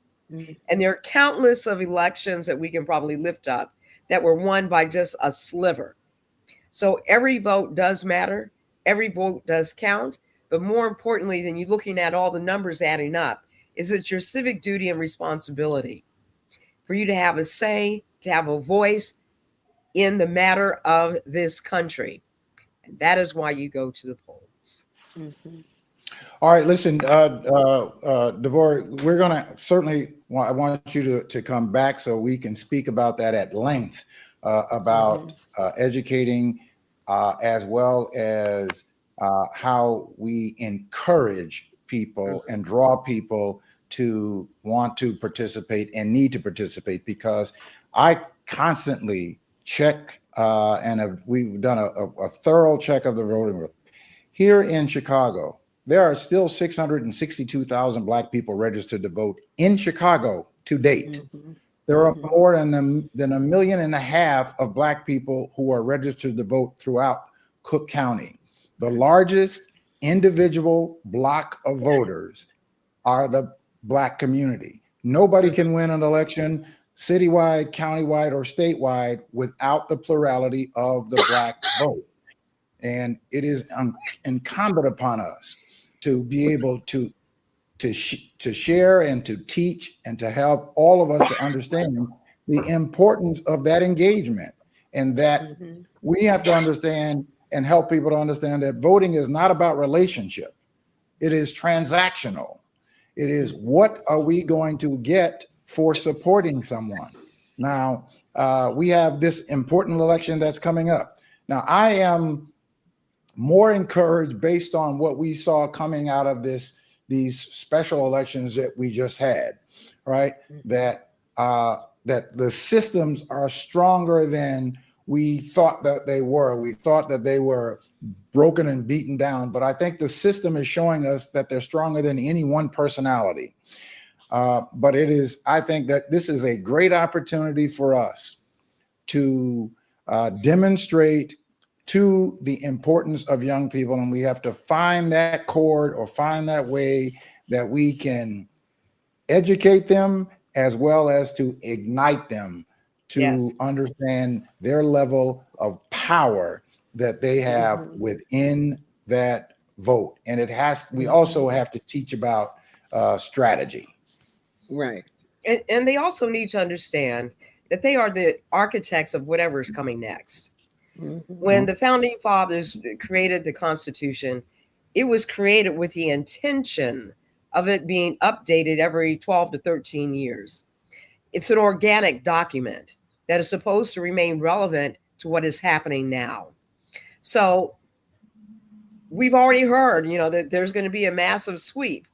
And there are countless of elections that we can probably lift up that were won by just a sliver. So every vote does matter. Every vote does count. But more importantly than you looking at all the numbers adding up, is it's your civic duty and responsibility for you to have a say, to have a voice in the matter of this country. And that is why you go to the polls. All right, listen, Devore, we're going to certainly, I want you to come back so we can speak about that at length, about educating as well as how we encourage people and draw people to want to participate and need to participate, because I constantly check and we've done a thorough check of the voting roll. Here in Chicago, there are still 662,000 Black people registered to vote in Chicago to date. There are more than 1.5 million of Black people who are registered to vote throughout Cook County. The largest individual block of voters are the Black community. Nobody can win an election citywide, countywide, or statewide without the plurality of the Black vote. And it is incumbent upon us to be able to share and to teach and to help all of us to understand the importance of that engagement, and that we have to understand and help people to understand that voting is not about relationship. It is transactional. It is, what are we going to get for supporting someone? Now, we have this important election that's coming up. Now, I am more encouraged based on what we saw coming out of these special elections that we just had, right? That the systems are stronger than we thought that they were. We thought that they were broken and beaten down, but I think the system is showing us that they're stronger than any one personality. But I think that this is a great opportunity for us to demonstrate to the importance of young people, and we have to find that chord or find that way that we can educate them as well as to ignite them to understand their level of power that they have within that vote. And we also have to teach about strategy. Right. And they also need to understand that they are the architects of whatever is coming next. When the founding fathers created the Constitution, it was created with the intention of it being updated every 12 to 13 years. It's an organic document that is supposed to remain relevant to what is happening now. So we've already heard, that there's going to be a massive sweep.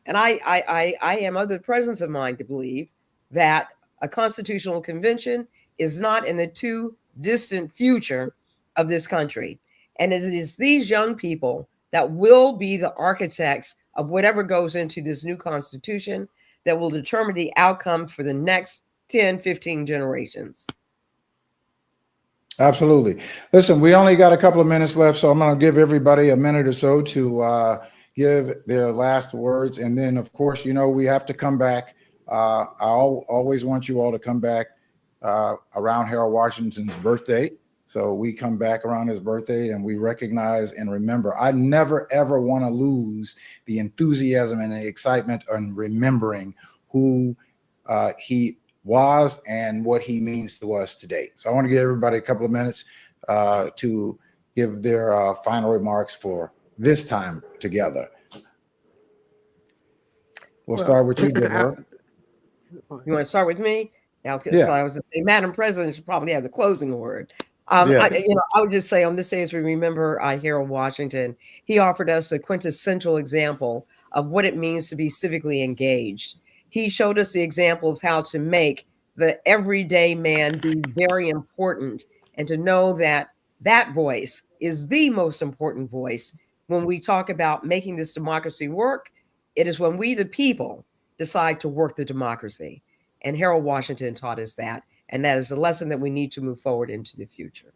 And I am of the presence of mind to believe that a constitutional convention is not in the too distant future of this country. And it is these young people that will be the architects of whatever goes into this new constitution that will determine the outcome for the next 10, 15 generations. Absolutely. Listen, we only got a couple of minutes left, so I'm going to give everybody a minute or so to give their last words. And then, of course, we have to come back. I always want you all to come back around Harold Washington's birthday. So we come back around his birthday and we recognize and remember. I never, ever want to lose the enthusiasm and the excitement and remembering who he was and what he means to us today. So I want to give everybody a couple of minutes to give their final remarks for this time together. We'll Well, start with you, I, Deborah. You want to start with me? Now, so Yeah. I was going to say, Madam President should probably have the closing word. Yes. I would just say on this day, as we remember Harold Washington, he offered us a quintessential example of what it means to be civically engaged. He showed us the example of how to make the everyday man be very important, and to know that that voice is the most important voice when we talk about making this democracy work. It is when we, the people, decide to work the democracy. And Harold Washington taught us that. And that is a lesson that we need to move forward into the future.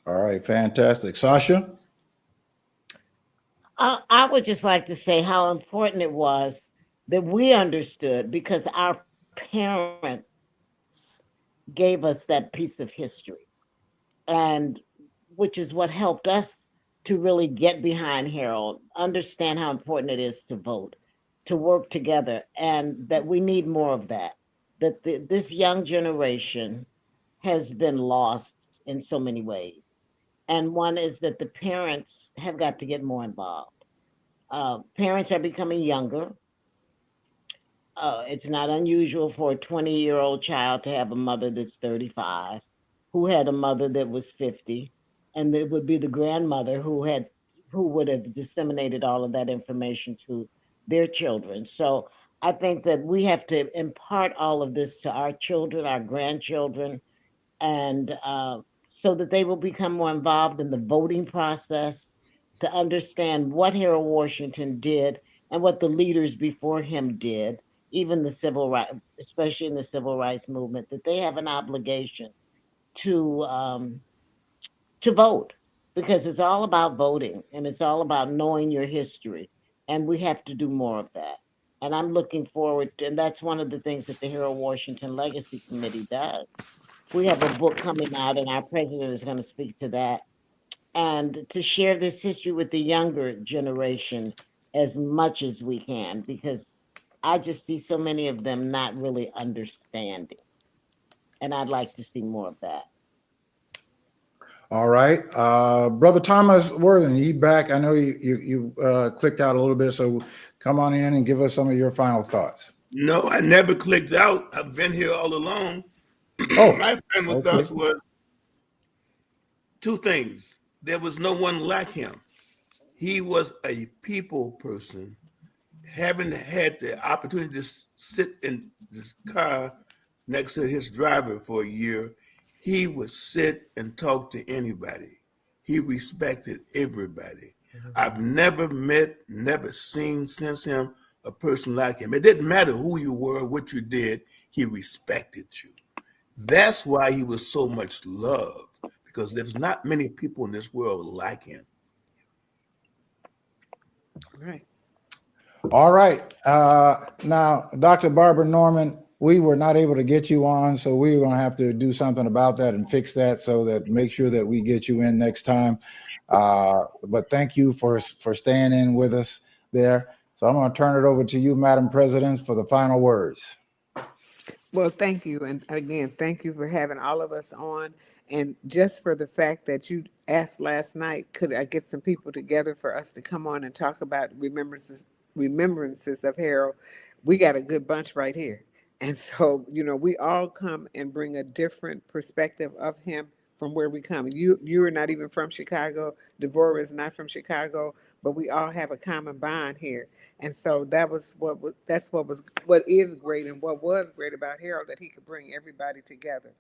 All right. Fantastic. Sasha? I would just like to say how important it was that we understood because our parents gave us that piece of history, and which is what helped us to really get behind Harold, understand how important it is to vote, to work together, and that we need more of that. That this young generation has been lost in so many ways. And one is that the parents have got to get more involved. Parents are becoming younger. It's not unusual for a 20-year-old child to have a mother that's 35, who had a mother that was 50, and it would be the grandmother who would have disseminated all of that information to their children. So I think that we have to impart all of this to our children, our grandchildren, and so that they will become more involved in the voting process, to understand what Harold Washington did and what the leaders before him did, even the civil rights, especially in the civil rights movement, that they have an obligation to um, to vote, because it's all about voting and it's all about knowing your history, and we have to do more of that. And I'm looking forward to, and that's one of the things that the Harold Washington Legacy Committee does. We have a book coming out, and our president is going to speak to that, and to share this history with the younger generation as much as we can, because I just see so many of them not really understanding. And I'd like to see more of that. All right. Brother Thomas Worthen, you back. I know you clicked out a little bit, so come on in and give us some of your final thoughts. No, I never clicked out. I've been here all along. Oh, My final okay. thoughts were two things. There was no one like him. He was a people person. Having had the opportunity to sit in this car next to his driver for a year, he would sit and talk to anybody. He respected everybody. I've never met, never seen since him a person like him. It didn't matter who you were, what you did, he respected you. That's why he was so much loved, because there's not many people in this world like him. right. All right. Now, Dr. Barbara Norman, we were not able to get you on, so we were going to have to do something about that and fix that, so that make sure that we get you in next time. But thank you for staying in with us there. So I'm going to turn it over to you, Madam President, for the final words. Well, thank you. And again, thank you for having all of us on. And just for the fact that you asked last night, could I get some people together for us to come on and talk about remembrances of Harold? We got a good bunch right here. And so, we all come and bring a different perspective of him from where we come. You are not even from Chicago. Devorah is not from Chicago, but we all have a common bond here. And so what is great, and what was great about Harold, that he could bring everybody together.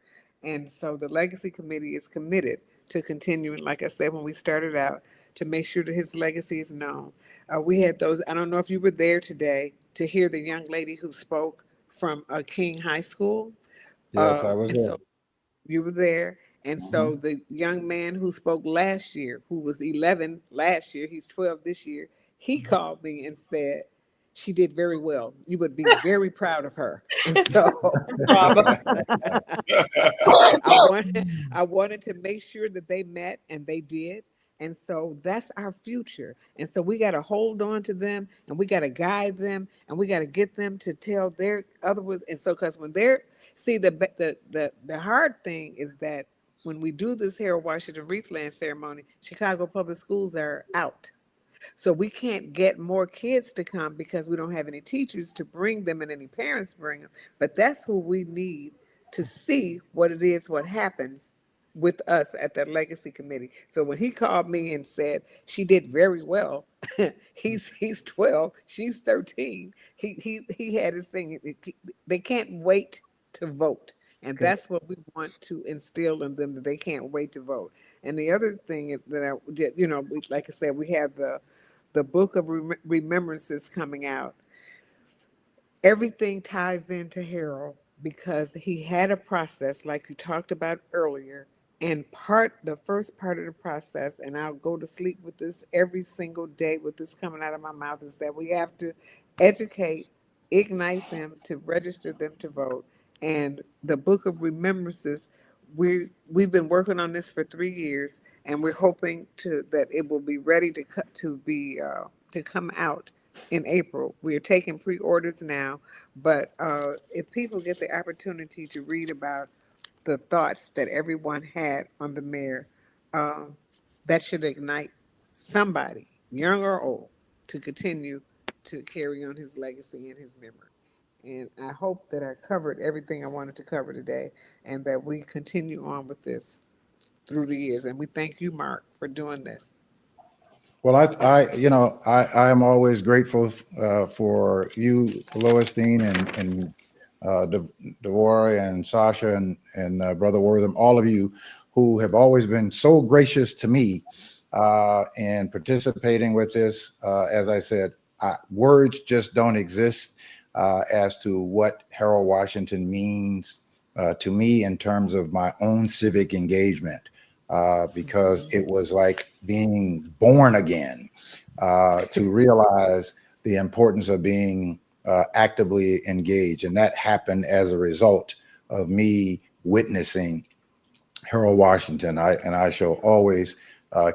And so the Legacy Committee is committed to continuing, like I said when we started out, to make sure that his legacy is known. We had those, I don't know if you were there today to hear the young lady who spoke from King High School. Yes, I was And there. so you were there. And so Mhm. the young man who spoke last year, who was 11 last year, he's 12 this year, he called me and said, she did very well. You would be very proud of her. And so Bravo. I wanted to make sure that they met, and they did. And so that's our future. And so we got to hold on to them, and we got to guide them, and we got to get them to tell their other ones. And so, because when they're, see, the hard thing is that when we do this Harold Washington Wreathland ceremony, Chicago Public Schools are out. So we can't get more kids to come because we don't have any teachers to bring them and any parents to bring them. But that's who we need to see what it is, what happens with us at that legacy committee. So when he called me and said she did very well, he's 12, she's 13. He had his thing. They can't wait to vote. And Okay. that's what we want to instill in them, that they can't wait to vote. And the other thing that I did, like I said, we have the book of remembrances coming out. Everything ties into Harold because he had a process like you talked about earlier. And the first part of the process, and I'll go to sleep with this every single day with this coming out of my mouth, is that we have to educate, ignite them to register them to vote. And the book of remembrances, we've been working on this for 3 years, and we're hoping to that it will be ready to come out in April. We are taking pre-orders now, but if people get the opportunity to read about the thoughts that everyone had on the mayor, um, that should ignite somebody, young or old, to continue to carry on his legacy and his memory. And I hope that I covered everything I wanted to cover today, and that we continue on with this through the years. And we thank you, Mark, for doing this. Well, I am always grateful for you, Loisine, and Devora and Sasha and Brother Wortham, all of you who have always been so gracious to me and participating with this. As I said, words just don't exist as to what Harold Washington means to me in terms of my own civic engagement. Because it was like being born again to realize the importance of being actively engaged. And that happened as a result of me witnessing Harold Washington. I shall always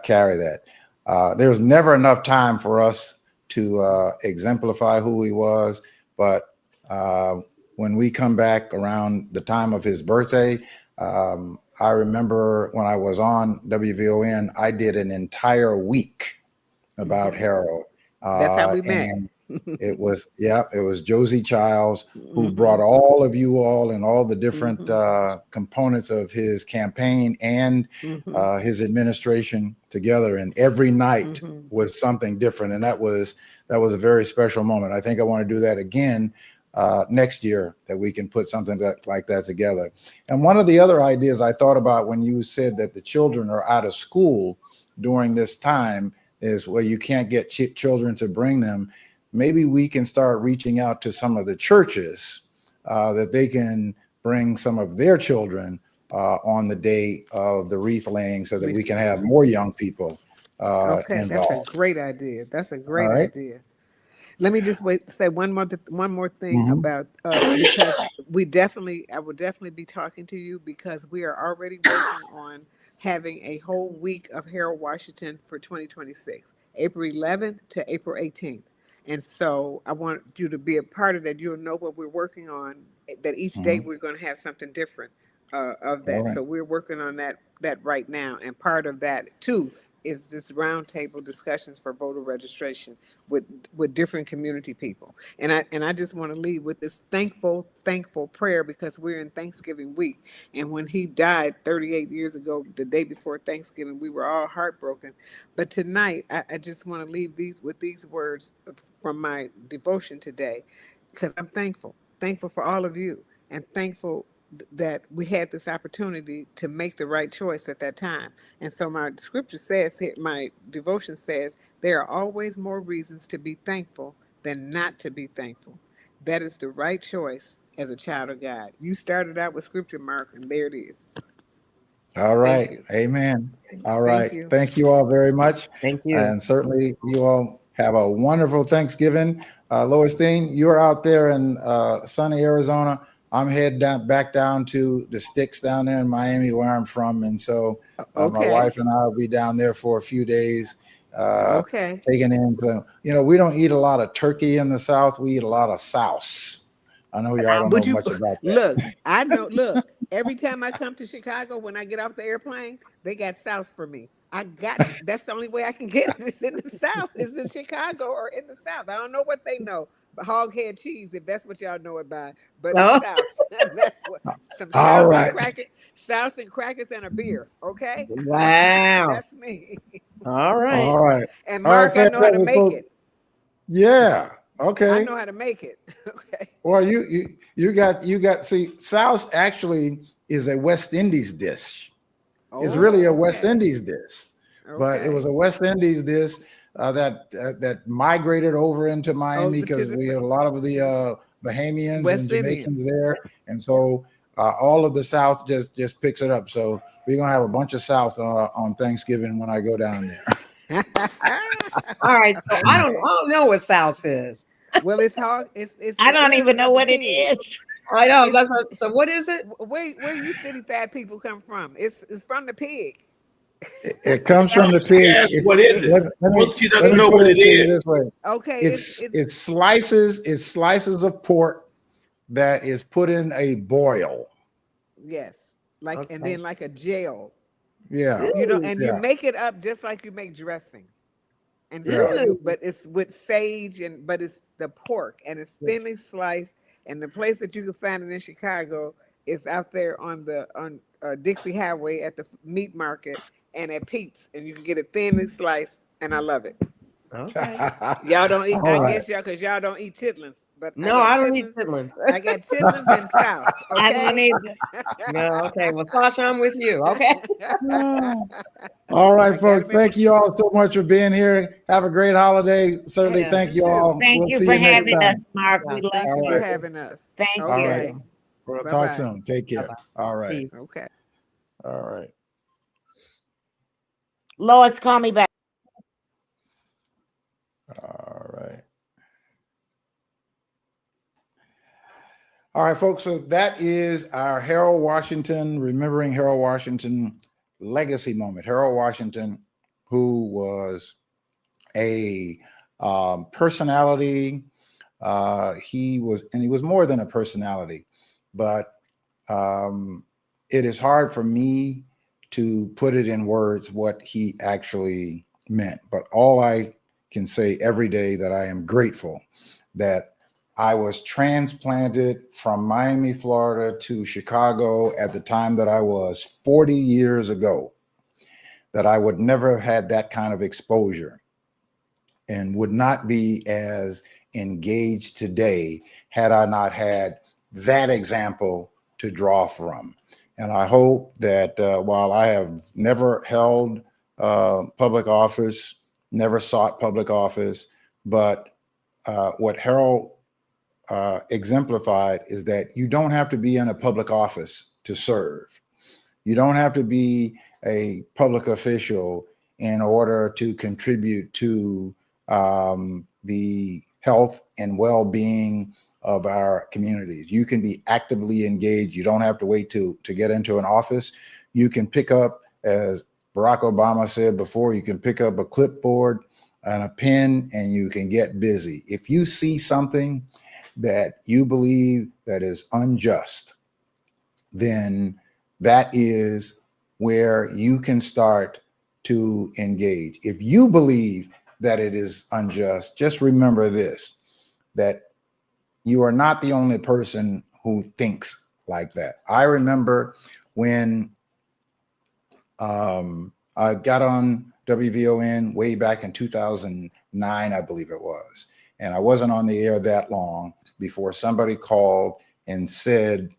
carry that. There's never enough time for us to exemplify who he was, but when we come back around the time of his birthday, I remember when I was on WVON, I did an entire week about Harold. That's how we met. And it was Josie Childs who brought all of you all and all the different components of his campaign and his administration together. And every night was something different. And that was a very special moment. I think I want to do that again next year, that we can put something like that together. And one of the other ideas I thought about when you said that the children are out of school during this time is, well, you can't get children to bring them. Maybe we can start reaching out to some of the churches that they can bring some of their children on the day of the wreath laying, so that we can have more young people Okay, involved. that's a great idea. That's a great All right. idea. Let me just say one more thing Mhm. about because I will definitely be talking to you, because we are already working on having a whole week of Harold Washington for 2026, April 11th to April 18th. And so I want you to be a part of that. You'll know what we're working on, that each day Mhm. we're going to have something different of All that. right. So we're working on that right now. And part of that too is this roundtable discussions for voter registration with different community people. And I just want to leave with this thankful prayer, because we're in Thanksgiving week. And when he died 38 years ago, the day before Thanksgiving, we were all heartbroken. But tonight, I just want to leave these words from my devotion today, because I'm thankful for all of you, and thankful that we had this opportunity to make the right choice at that time. And so my scripture says here, my devotion says, there are always more reasons to be thankful than not to be thankful. That is the right choice as a child of God. You started out with scripture, Mark, and there it is. All Thank right. you. Amen. All Thank right. you. Thank you all very much. Thank you. And certainly you all have a wonderful Thanksgiving. Lois Dean, you're out there in sunny Arizona. I'm headed back down to the sticks down there in Miami, where I'm from. And so my Okay. wife and I will be down there for a few days, Okay. taking in some, we don't eat a lot of turkey in the South. We eat a lot of souse. I know y'all don't know Would you much about that. look? I know. Look, every time I come to Chicago, when I get off the airplane, they got sauce for me. That's the only way I can get it. It's in the South. It's in Chicago or in the South. I don't know what they know. But hoghead cheese, if that's what y'all know it by. But it's Oh, South. That's what some All South right. and crackers and a beer. Okay? wow. That's me. All right. All right. And All right. Mark, I know how to Fantastic, make folks. it. Yeah. I Okay. know how to make it. Okay. Well, you got see, Souse actually is a West Indies dish. It's really a Oh, West okay. Indies dish, but it was Okay. a West Indies dish that migrated over into Miami Over to because the we had a lot of the Bahamians and West Jamaicans Indians. there, and so all of the South just picks it up. So we're gonna have a bunch of South on Thanksgiving when I go down there. All right. So I don't, Okay. I don't know what Souse is. Well, it's hog. It's I the don't even ears know of the what it pig. is. I know. It's So what is it? where you city fat people come from. It's from the pig. It comes from the She pig. asked, what is it? Well, she Let doesn't me know put what it it to you is. this way: Okay, it's slices of pork that is put in a boil. yes, like and Okay. then like a gel. Yeah, Ooh, And you yeah, make it up just like you make dressing. And yeah. so ooh. but it's with sage but it's the pork and it's thinly sliced. And the place that you can find it in Chicago is out there on Dixie Highway at the meat market and at Pete's, and you can get it thinly sliced, and I love it. Okay. Y'all don't eat. All I right. guess y'all because y'all don't eat chitlins, but I No, got I don't need chitlins. chitlins. I got chitlins and South. I don't Okay. either. No, okay. Well, Sasha, I'm with you. Okay. All I right, got folks. them in my. Thank you all so much for being here. Have a great holiday. Certainly, Hey, Yeah. thank you you too. all. Thank We'll you see for you next having us, time. Mark. Yeah. We love Thank All you for right. you. having us. Thank All you. right. Okay. We'll Bye talk bye. soon. Take Bye care. bye. All right. Peace. Okay. All right. Lois, call me back. All right. All right, folks. So that is our Harold Washington, remembering Harold Washington legacy moment. Harold Washington, who was a personality. He was more than a personality, but it is hard for me to put it in words what he actually meant. But all I can say every day that I am grateful that I was transplanted from Miami, Florida to Chicago at the time that I was 40 years ago, that I would never have had that kind of exposure and would not be as engaged today had I not had that example to draw from. And I hope that while I have never held public office, never sought public office, but what Harold exemplified is that you don't have to be in a public office to serve. You don't have to be a public official in order to contribute to the health and well-being of our communities. You can be actively engaged. You don't have to wait to get into an office. You can pick up, as Barack Obama said before, you can pick up a clipboard and a pen and you can get busy. If you see something that you believe that is unjust, then that is where you can start to engage. If you believe that it is unjust, just remember this, that you are not the only person who thinks like that. I remember when I got on WVON way back in 2009, I believe it was, and I wasn't on the air that long before somebody called and said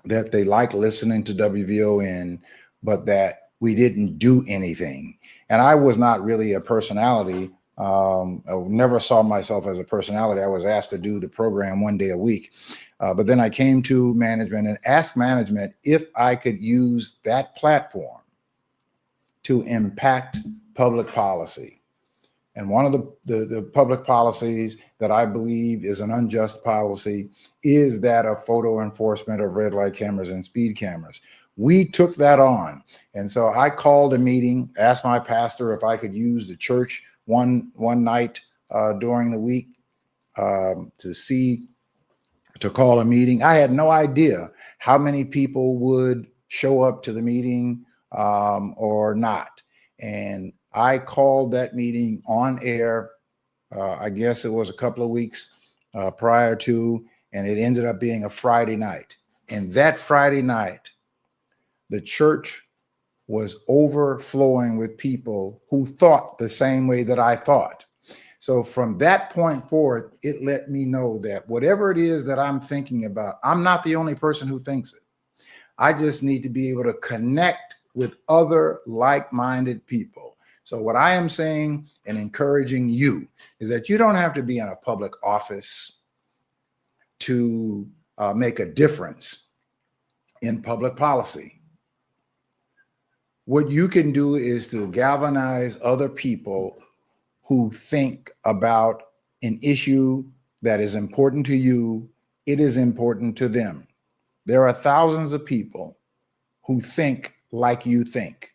that they liked listening to WVON, but that we didn't do anything. And I was not really a personality. I never saw myself as a personality. I was asked to do the program one day a week. But then I came to management and asked management if I could use that platform to impact public policy. And one of the public policies that I believe is an unjust policy is that of photo enforcement of red light cameras and speed cameras. We took that on. And so I called a meeting, asked my pastor if I could use the church one night during the week to call a meeting. I had no idea how many people would show up to the meeting or not. And I called that meeting on air. I guess it was a couple of weeks prior to, and it ended up being a Friday night. And that Friday night, the church was overflowing with people who thought the same way that I thought. So from that point forward, it let me know that whatever it is that I'm thinking about, I'm not the only person who thinks it. I just need to be able to connect with other like-minded people. So what I am saying and encouraging you is that you don't have to be in a public office to make a difference in public policy. What you can do is to galvanize other people who think about an issue that is important to you. It is important to them. There are thousands of people who think like you think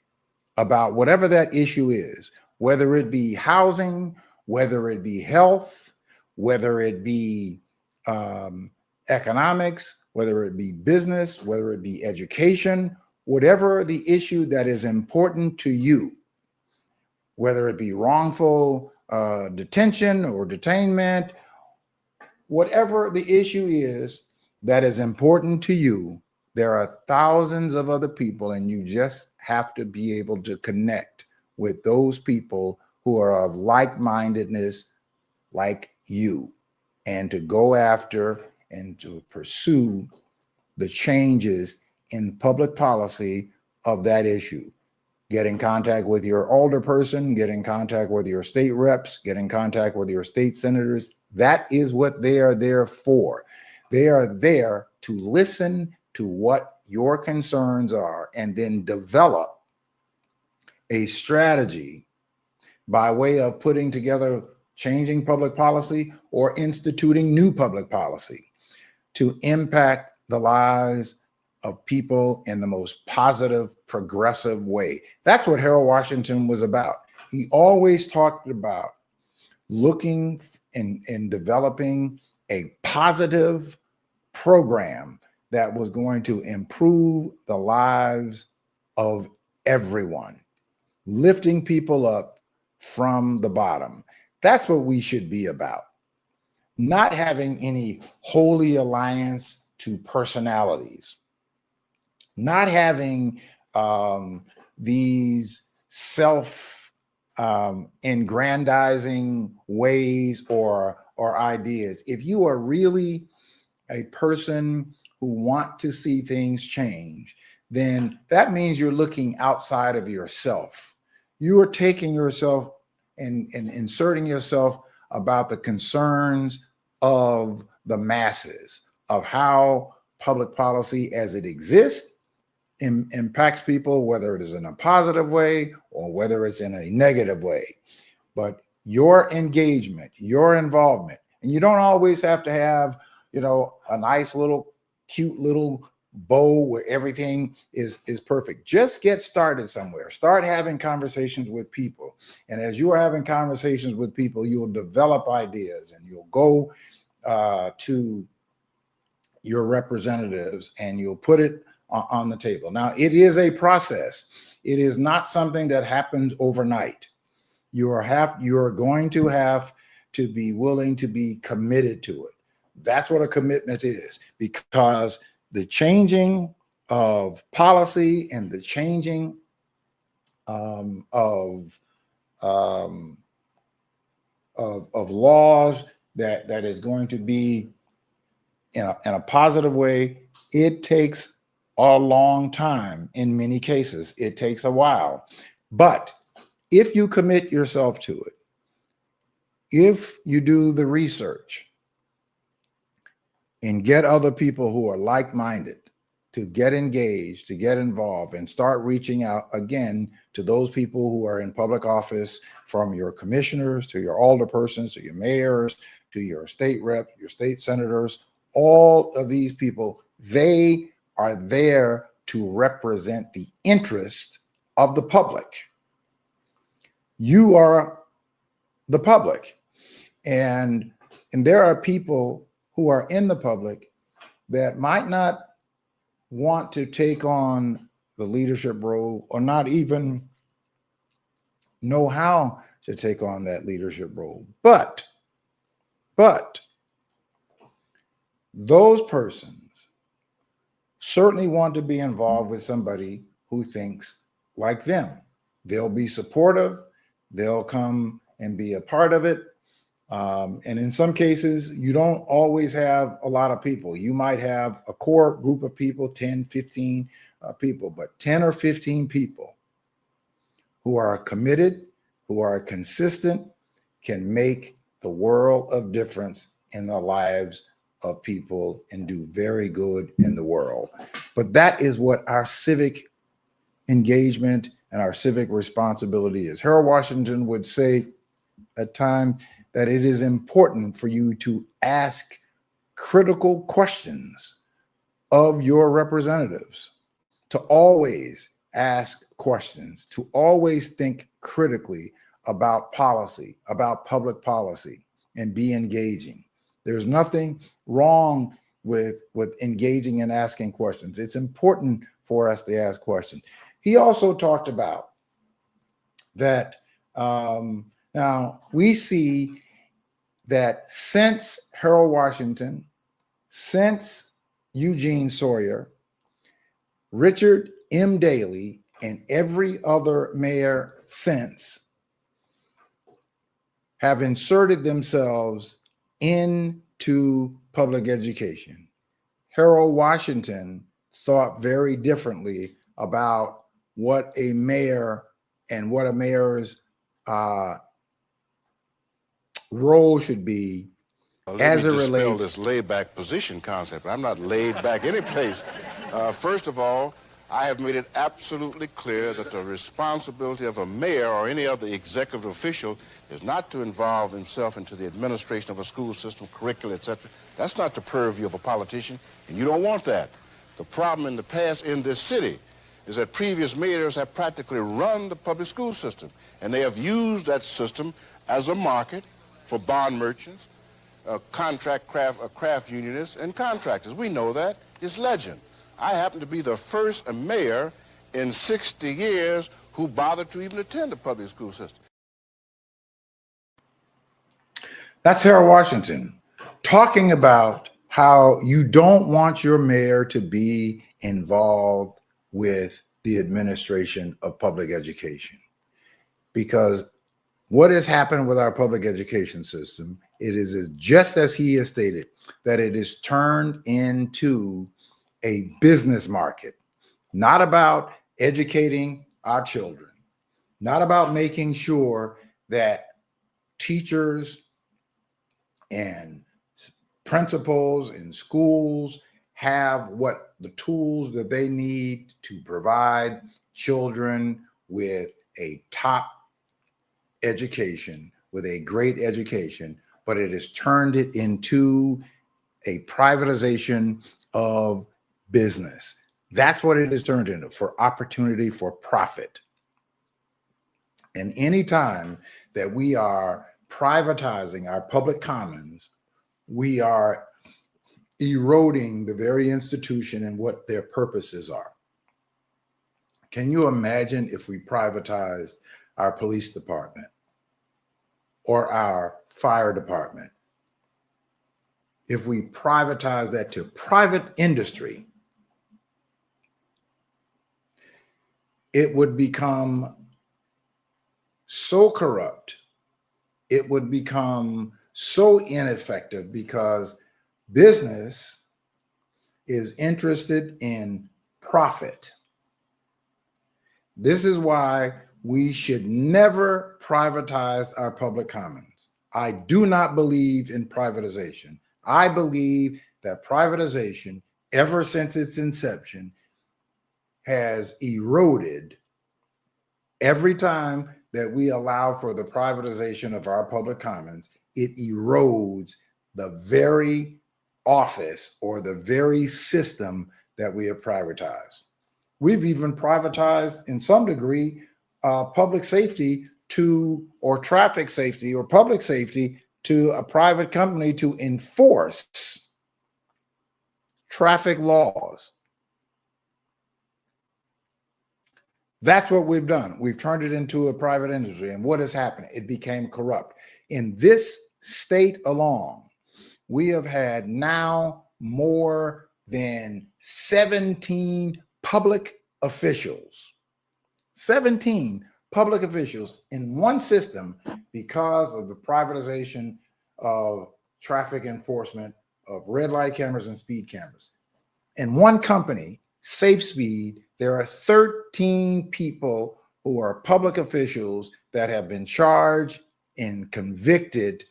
about whatever that issue is, whether it be housing, whether it be health, whether it be economics, whether it be business, whether it be education, whatever the issue that is important to you, whether it be wrongful detention or detainment, whatever the issue is that is important to you, there are thousands of other people, and you just have to be able to connect with those people who are of like-mindedness like you, and to go after and to pursue the changes in public policy of that issue. Get in contact with your alderperson, get in contact with your state reps, get in contact with your state senators. That is what they are there for. They are there to listen to what your concerns are and then develop a strategy by way of putting together changing public policy or instituting new public policy to impact the lives of people in the most positive, progressive way. That's what Harold Washington was about. He always talked about looking and developing a positive program that was going to improve the lives of everyone, lifting people up from the bottom. That's what we should be about. Not having any holy alliance to personalities, not having these self-aggrandizing ways or ideas. If you are really a person who want to see things change, then that means you're looking outside of yourself. You are taking yourself and inserting yourself about the concerns of the masses, of how public policy as it exists impacts people, whether it is in a positive way or whether it's in a negative way. But your engagement, your involvement, and you don't always have to have, a nice little, cute little bow where everything is perfect. Just get started somewhere. Start having conversations with people. And as you are having conversations with people, you'll develop ideas and you'll go to your representatives and you'll put it on the table. Now, it is a process. It is not something that happens overnight. You are going to have to be willing to be committed to it. That's what a commitment is, because the changing of policy and the changing of laws that is going to be in a positive way, it takes a long time. In many cases, it takes a while. But if you commit yourself to it, if you do the research and get other people who are like-minded to get engaged, to get involved, and start reaching out again to those people who are in public office, from your commissioners to your alderpersons to your mayors to your state rep, your state senators, all of these people, they are there to represent the interest of the public. You are the public. And there are people who are in the public that might not want to take on the leadership role or not even know how to take on that leadership role. But those persons certainly want to be involved with somebody who thinks like them. They'll be supportive. They'll come and be a part of it. And in some cases, you don't always have a lot of people. You might have a core group of people, 10, 15 people, but 10 or 15 people who are committed, who are consistent, can make the world of difference in the lives of people and do very good in the world. But that is what our civic engagement and our civic responsibility is. Harold Washington would say at times that it is important for you to ask critical questions of your representatives, to always ask questions, to always think critically about policy, about public policy, and be engaging. There's nothing wrong with engaging and asking questions. It's important for us to ask questions. He also talked about that now we see that since Harold Washington, since Eugene Sawyer, Richard M. Daley, and every other mayor since have inserted themselves into public education. Harold Washington thought very differently about what a mayor and what a mayor's role should be as it Let me dispel relates. this laid-back position concept. I'm not laid back any place. First of all, I have made it absolutely clear that the responsibility of a mayor or any other executive official is not to involve himself into the administration of a school system, curricula, etc. That's not the purview of a politician, and you don't want that. The problem in the past in this city is that previous mayors have practically run the public school system, and they have used that system as a market for bond merchants, craft unionists, and contractors. We know that. It's legend. I happen to be the first mayor in 60 years who bothered to even attend the public school system. That's Harold Washington talking about how you don't want your mayor to be involved with the administration of public education. Because what has happened with our public education system, it is just as he has stated, that it is turned into a business market, not about educating our children, not about making sure that teachers and principals in schools have what the tools that they need to provide children with a top education, with a great education, but it has turned it into a privatization of business. That's what it has turned into, for opportunity, for profit. And anytime that we are privatizing our public commons, we are eroding the very institution and what their purposes are. Can you imagine if we privatized our police department or our fire department? If we privatize that to private industry, it would become so corrupt, it would become so ineffective, because business is interested in profit. This is why we should never privatize our public commons. I do not believe in privatization. I believe that privatization, ever since its inception, has eroded. Every time that we allow for the privatization of our public commons, it erodes the very office or the very system that we have privatized. We've even privatized, in some degree, public safety to, or traffic safety or public safety to a private company to enforce traffic laws. That's what we've done. We've turned it into a private industry. And what has happened? It became corrupt. In this state alone, we have had now more than 17 public officials, 17 public officials in one system because of the privatization of traffic enforcement of red light cameras and speed cameras. In one company, Safe Speed, there are 13 people who are public officials that have been charged and convicted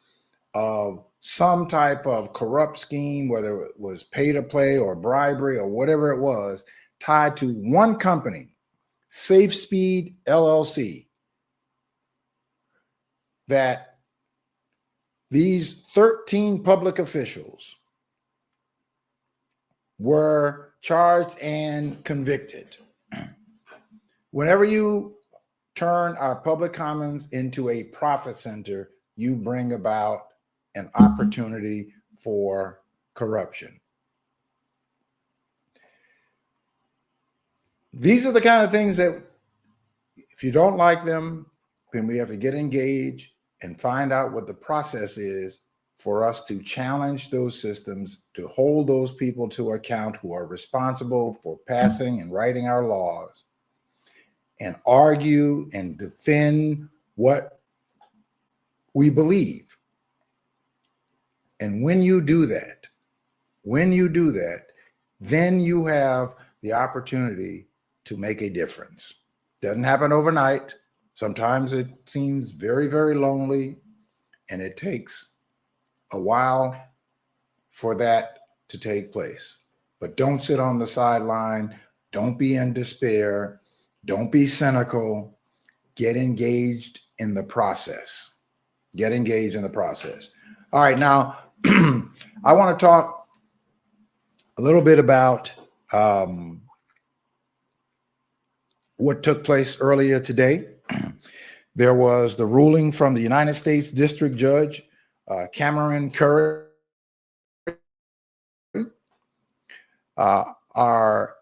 of some type of corrupt scheme, whether it was pay to play or bribery or whatever it was, tied to one company, Safe Speed LLC, that these 13 public officials were charged and convicted. Whenever you turn our public commons into a profit center, you bring about an opportunity for corruption. These are the kind of things that, if you don't like them, then we have to get engaged and find out what the process is for us to challenge those systems, to hold those people to account who are responsible for passing and writing our laws, and argue and defend what we believe. And when you do that, then you have the opportunity to make a difference. Doesn't happen overnight. Sometimes it seems very, very lonely, and it takes a while for that to take place. But don't sit on the sideline. Don't be in despair. Don't be cynical. Get engaged in the process. Get engaged in the process. All right, now I want to talk a little bit about what took place earlier today. There was the ruling from the United States District Judge, Cameron Curry, are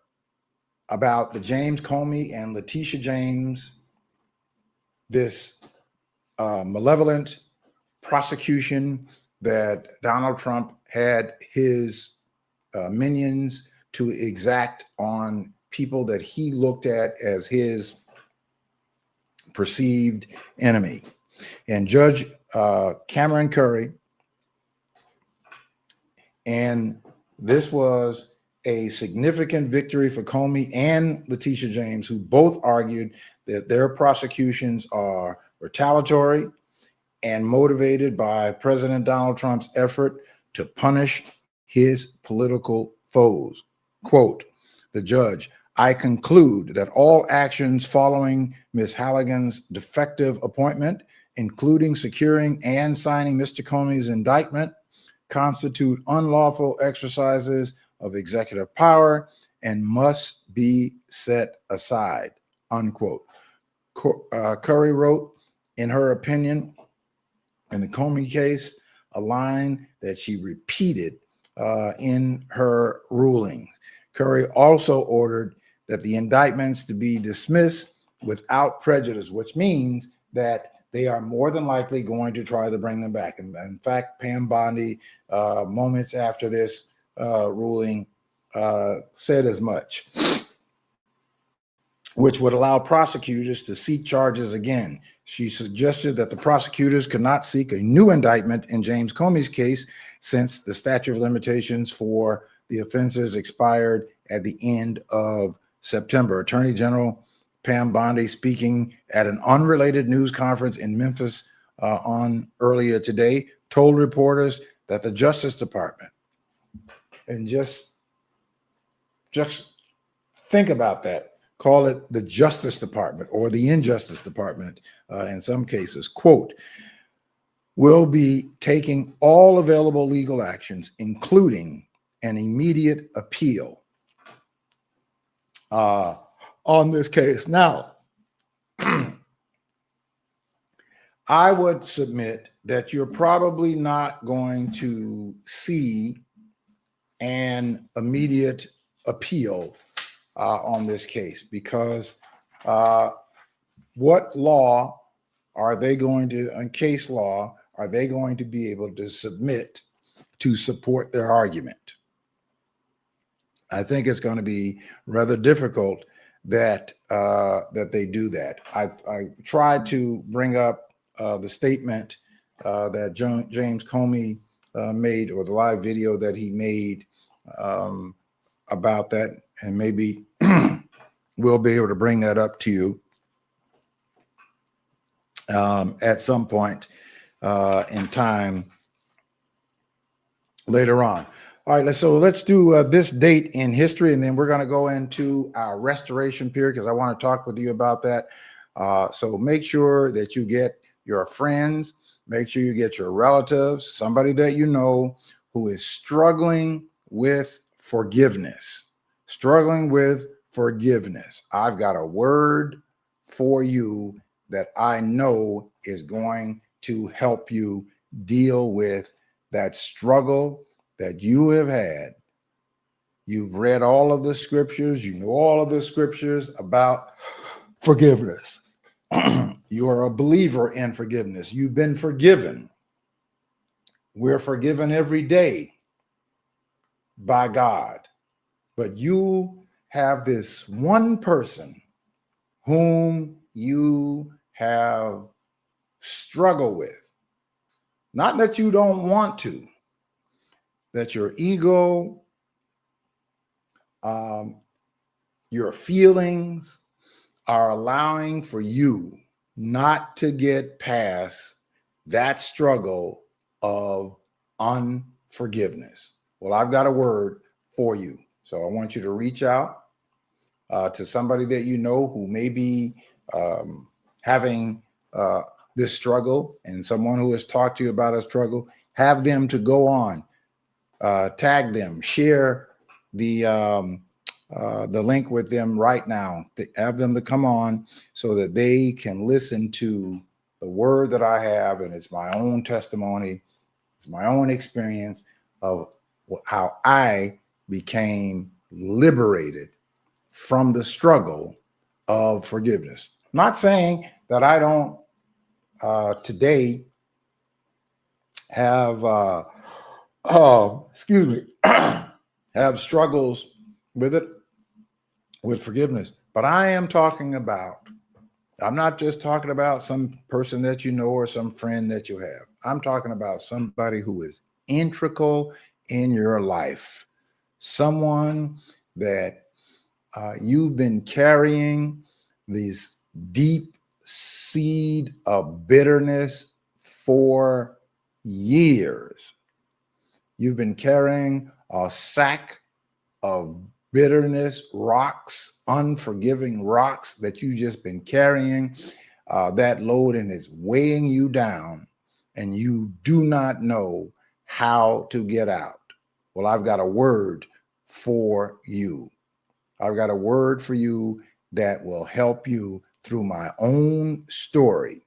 about the James Comey and Letitia James, this malevolent prosecution that Donald Trump had his minions to exact on people that he looked at as his perceived enemy. And Judge Cameron Curry, and this was a significant victory for Comey and Letitia James, who both argued that their prosecutions are retaliatory and motivated by President Donald Trump's effort to punish his political foes. Quote, the judge, I conclude that all actions following Ms. Halligan's defective appointment, including securing and signing Mr. Comey's indictment, constitute unlawful exercises of executive power and must be set aside, unquote. Curry wrote in her opinion in the Comey case a line that she repeated in her ruling. Curry also ordered that the indictments to be dismissed without prejudice, which means that they are more than likely going to try to bring them back. And in fact, Pam Bondi, moments after this ruling, said as much, which would allow prosecutors to seek charges again. She suggested that the prosecutors could not seek a new indictment in James Comey's case since the statute of limitations for the offenses expired at the end of September. Attorney General Pam Bondi, speaking at an unrelated news conference in Memphis on earlier today, told reporters that the Justice Department, and just think about that, call it the Justice Department or the Injustice Department in some cases, quote, will be taking all available legal actions, including an immediate appeal on this case. Now, I would submit that you're probably not going to see an immediate appeal on this case because what law are they going to, in case law, are they going to be able to submit to support their argument? I think it's going to be rather difficult that that they do that. I tried to bring up the statement that James Comey made, or the live video that he made about that, and maybe we'll be able to bring that up to you at some point in time later on. All right, so let's do this date in history, and then we're going to go into our restoration period, because I want to talk with you about that. So make sure that you get your friends, make sure you get your relatives, somebody that you know who is struggling with forgiveness. Struggling with forgiveness. I've got a word for you that I know is going to help you deal with that struggle that you have had. You've read all of the scriptures, you know all of the scriptures about forgiveness. You are a believer in forgiveness. You've been forgiven. We're forgiven every day by God. But you have this one person whom you have struggled with. Not that you don't want to, that your ego, your feelings are allowing for you not to get past that struggle of unforgiveness. Well, I've got a word for you. So I want you to reach out to somebody that you know who may be having this struggle, and someone who has talked to you about a struggle. Have them to go on, tag them, share the link with them right now. Have them to come on so that they can listen to the word that I have, and it's my own testimony, it's my own experience of how I became liberated from the struggle of forgiveness. Not saying that I don't today have excuse me have struggles with it, with forgiveness, but I am talking about, I'm not just talking about some person that you know or some friend that you have. I'm talking about somebody who is integral in your life, someone that you've been carrying this deep seed of bitterness for years. You've been carrying a sack of bitterness, rocks, unforgiving rocks that you've just been carrying that load, and it's weighing you down, and you do not know how to get out. Well, I've got a word for you. I've got a word for you that will help you through my own story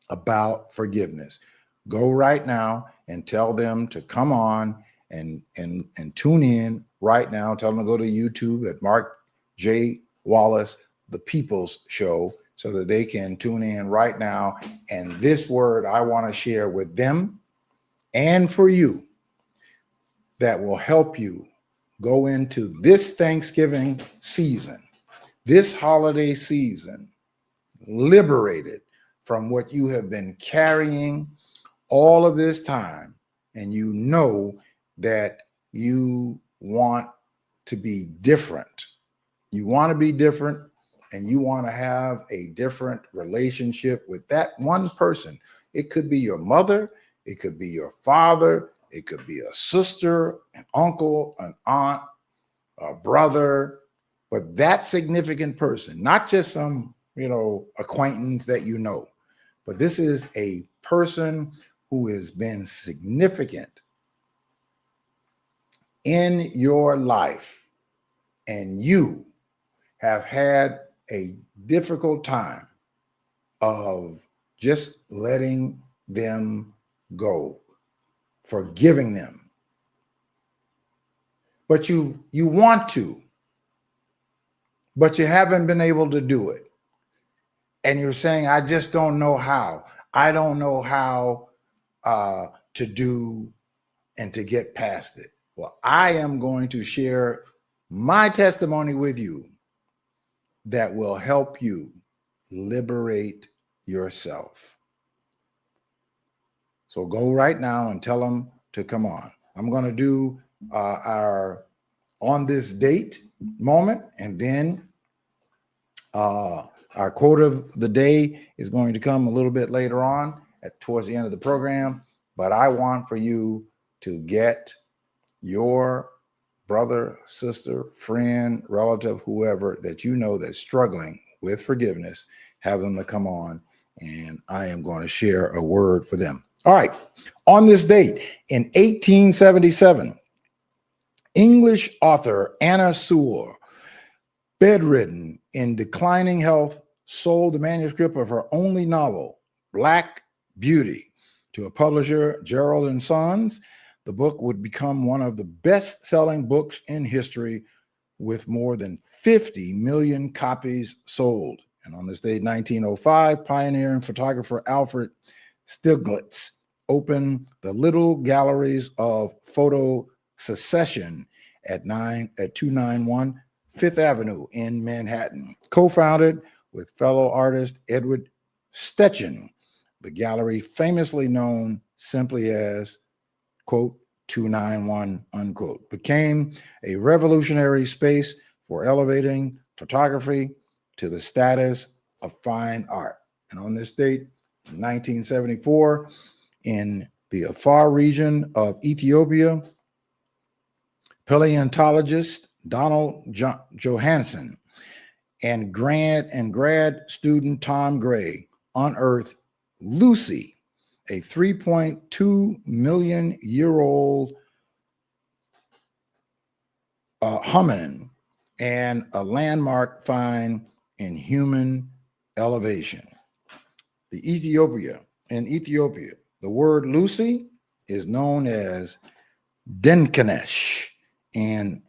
about forgiveness. Go right now and tell them to come on and tune in right now. Tell them to go to YouTube at Mark J. Wallace, The People's Show, so that they can tune in right now. And this word I want to share with them and for you that will help you go into this Thanksgiving season, this holiday season, liberated from what you have been carrying all of this time. And you know that you want to be different. You want to be different, and you want to have a different relationship with that one person. It could be your mother, it could be your father, it could be a sister, an uncle, an aunt, a brother, but that significant person, not just some, acquaintance that you know, but this is a person who has been significant in your life, and you have had a difficult time of just letting them go, forgiving them. But you want to. but you haven't been able to do it. And you're saying, I just don't know how. I don't know how to do and to get past it. Well, I am going to share my testimony with you that will help you liberate yourself. So go right now and tell them to come on. I'm going to do our on this date moment, and then our quote of the day is going to come a little bit later on towards the end of the program. But I want for you to get your brother, sister, friend, relative, whoever that you know that's struggling with forgiveness, have them to come on, and I am going to share a word for them. All right. On this date in 1877, English author Anna Sewell, bedridden in declining health, sold the manuscript of her only novel, Black Beauty, to a publisher, Gerald and Sons. The book would become one of the best-selling books in history, with more than 50 million copies sold. And on this date, 1905, pioneer and photographer Alfred Stieglitz opened the Little Galleries of Photo Secession at 291 Fifth Avenue in Manhattan, co-founded with fellow artist Edward Steichen. The gallery, famously known simply as, quote, 291, unquote, became a revolutionary space for elevating photography to the status of fine art. And on this date, 1974, in the Afar region of Ethiopia, paleontologist Donald Johannesson and grad student Tom Gray unearthed Lucy, a 3.2 million year old hominin, and a landmark find in human elevation. In Ethiopia, the word Lucy is known as Denkanesh, an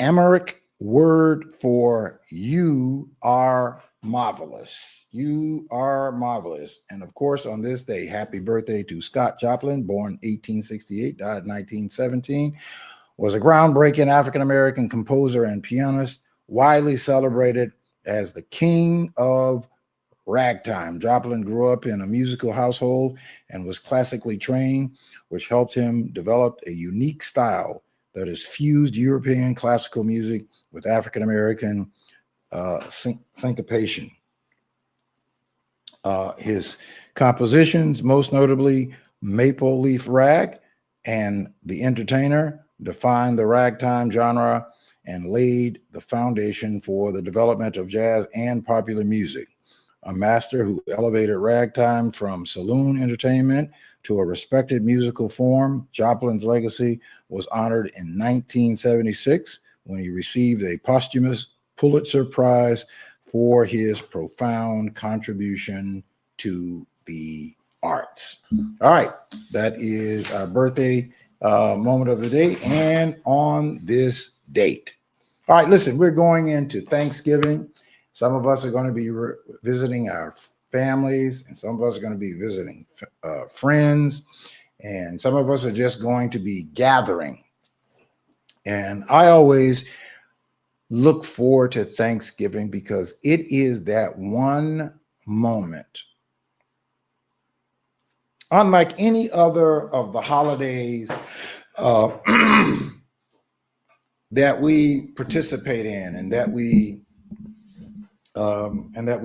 Amharic word for you are marvelous. You are marvelous. And of course, on this day, happy birthday to Scott Joplin, born 1868, died 1917, was a groundbreaking African-American composer and pianist, widely celebrated as the king of ragtime. Joplin grew up in a musical household and was classically trained, which helped him develop a unique style that has fused European classical music with African-American syncopation. His compositions, most notably Maple Leaf Rag and The Entertainer, defined the ragtime genre and laid the foundation for the development of jazz and popular music. A master who elevated ragtime from saloon entertainment to a respected musical form, Joplin's legacy was honored in 1976 when he received a posthumous Pulitzer Prize for his profound contribution to the arts. All right, that is our birthday moment of the day, and on this date. All right, listen, we're going into Thanksgiving. Some of us are going to be visiting our families, and some of us are going to be visiting friends, and some of us are just going to be gathering. And I always look forward to Thanksgiving because it is that one moment, unlike any other of the holidays that we participate in and that we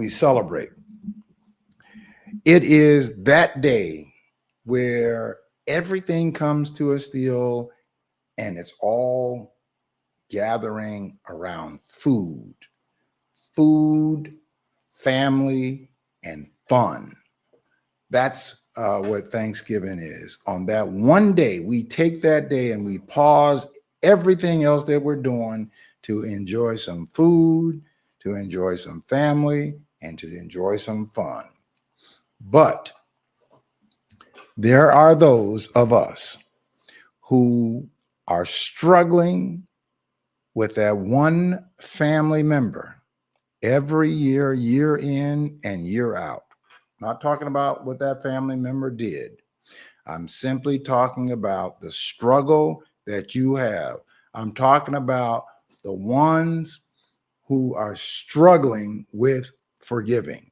celebrate. It is that day where everything comes to a still and it's all gathering around food, family, and fun. That's what Thanksgiving is. On that one day, we take that day and we pause everything else that we're doing to enjoy some food, to enjoy some family, and to enjoy some fun. But there are those of us who are struggling with that one family member every year, year in and year out. Not talking about what that family member did. I'm simply talking about the struggle that you have. I'm talking about the ones who are struggling with forgiving.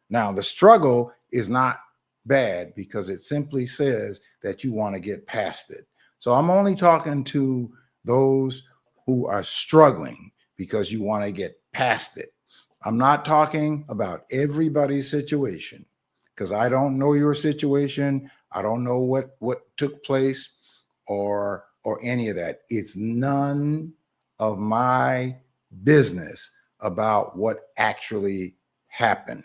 Now, the struggle is not bad because it simply says that you want to get past it. So I'm only talking to those who are struggling because you want to get past it. I'm not talking about everybody's situation because I don't know your situation. I don't know what took place or any of that. It's none of my business about what actually happened.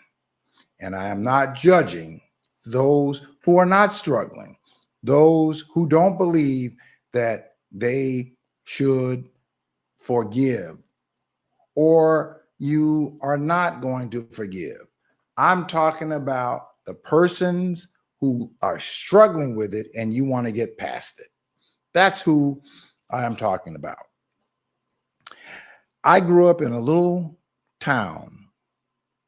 And I am not judging those who are not struggling, those who don't believe that they should forgive, or you are not going to forgive. I'm talking about the persons who are struggling with it and you want to get past it. That's who I am talking about. I grew up in a little town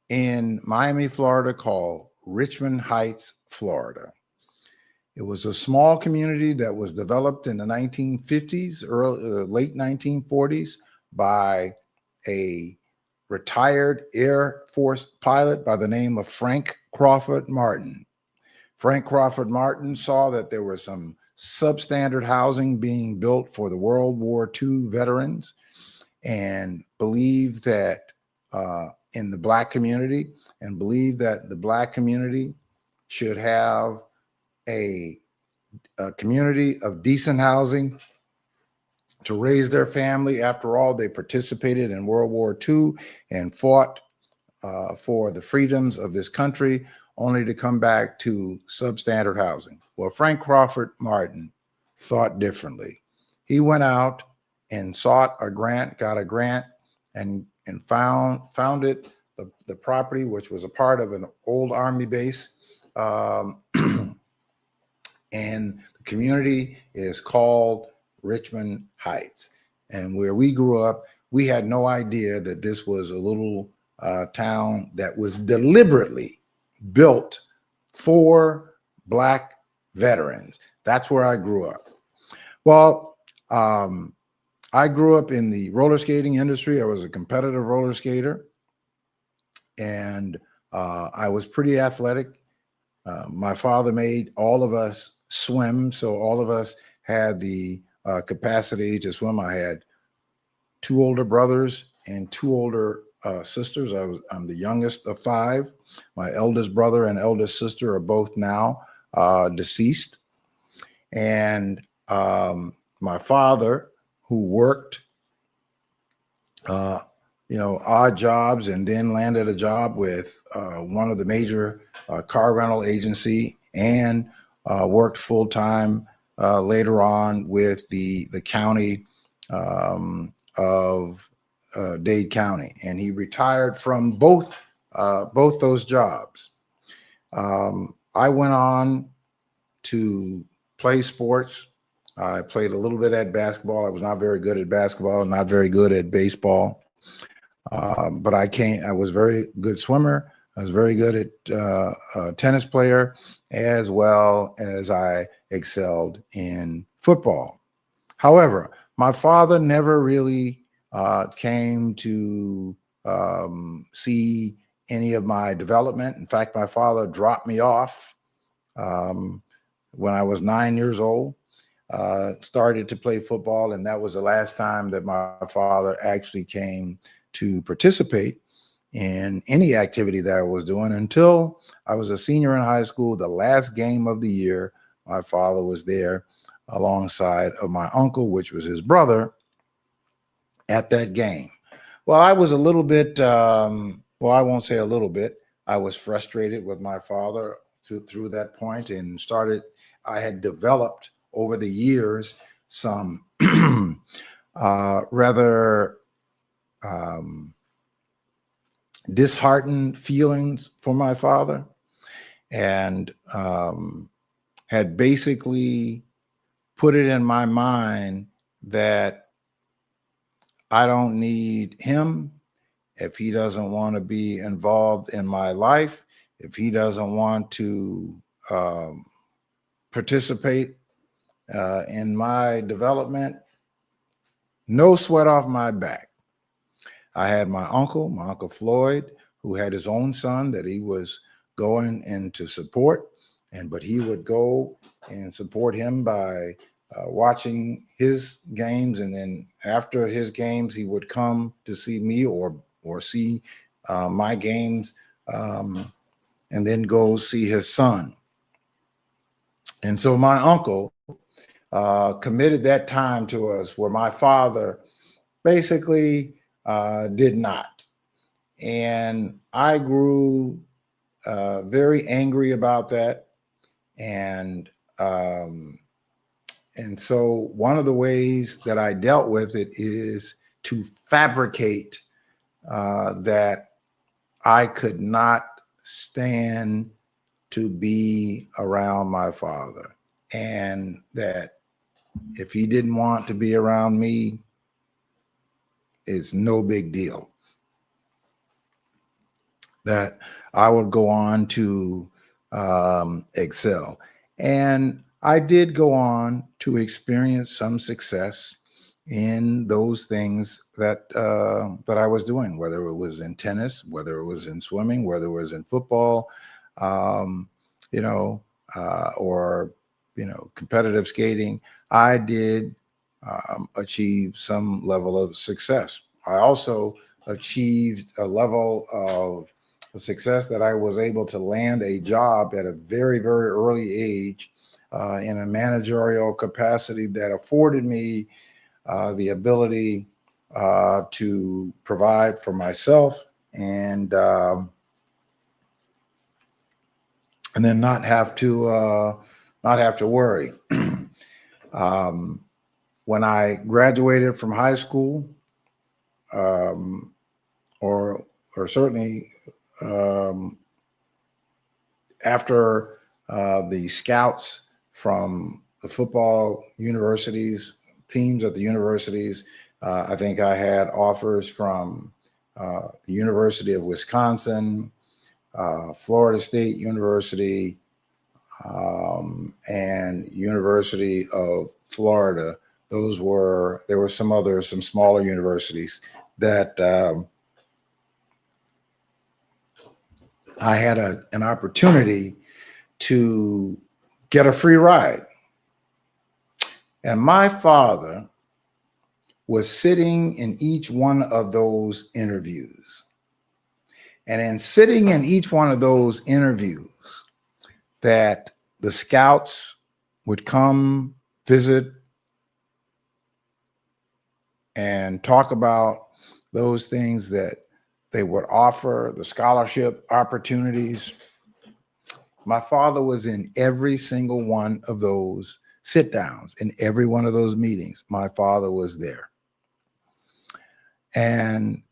in Miami, Florida called Richmond Heights, Florida. It was a small community that was developed in the 1950s, late 1940s by a retired Air Force pilot by the name of Frank Crawford Martin. Frank Crawford Martin saw that there was some substandard housing being built for the World War II veterans and believed that in the Black community, and believed that the Black community should have a community of decent housing to raise their family. After all, they participated in World War II and fought for the freedoms of this country, only to come back to substandard housing. Well, Frank Crawford Martin thought differently. He went out and sought a grant, got a grant, and founded the property, which was a part of an old Army base. And the community is called Richmond Heights. And where we grew up, we had no idea that this was a little town that was deliberately built for Black veterans. That's where I grew up. Well, I grew up in the roller skating industry. I was a competitive roller skater, and I was pretty athletic. My father made all of us swim, so all of us had the capacity to swim. I had two older brothers and two older sisters. I'm the youngest of five. My eldest brother and eldest sister are both now deceased. And my father, who worked, odd jobs and then landed a job with one of the major car rental agency and worked full time later on with the county of Dade County, and he retired from both those jobs. I went on to play sports. I played a little bit at basketball. I was not very good at basketball, not very good at baseball. But I was very good swimmer. I was very good at a tennis player, as well as I excelled in football. However, my father never really came to see any of my development. In fact, my father dropped me off when I was 9 years old. Started to play football, and that was the last time that my father actually came to participate in any activity that I was doing until I was a senior in high school. The last game of the year, my father was there alongside of my uncle, which was his brother, at that game. Well, I was a little bit, I won't say a little bit. I was frustrated with my father through that point, and I had developed over the years some rather disheartened feelings for my father, and had basically put it in my mind that I don't need him. If he doesn't want to be involved in my life, if he doesn't want to participate in my development, no sweat off my back. I had my Uncle Floyd, who had his own son that he was going into support, but he would go and support him by watching his games, and then after his games, he would come to see me or see my games, and then go see his son. And so my uncle committed that time to us, where my father basically did not. And I grew very angry about that. And so one of the ways that I dealt with it is to fabricate that I could not stand to be around my father, and that if he didn't want to be around me, it's no big deal. That I would go on to excel. And I did go on to experience some success in those things that I was doing, whether it was in tennis, whether it was in swimming, whether it was in football, um, or competitive skating. I did achieve some level of success. I also achieved a level of success that I was able to land a job at a very, very early age in a managerial capacity that afforded me the ability to provide for myself and then not have to worry. When I graduated from high school, or certainly after the scouts from the football universities, teams at the universities, I think I had offers from the University of Wisconsin, Florida State University, and University of Florida. There were some smaller universities that I had an opportunity to get a free ride. And my father was sitting in each one of those interviews. And in sitting in each one of those interviews, that the scouts would come visit and talk about those things that they would offer, the scholarship opportunities. My father was in every single one of those sit downs, in every one of those meetings. My father was there. And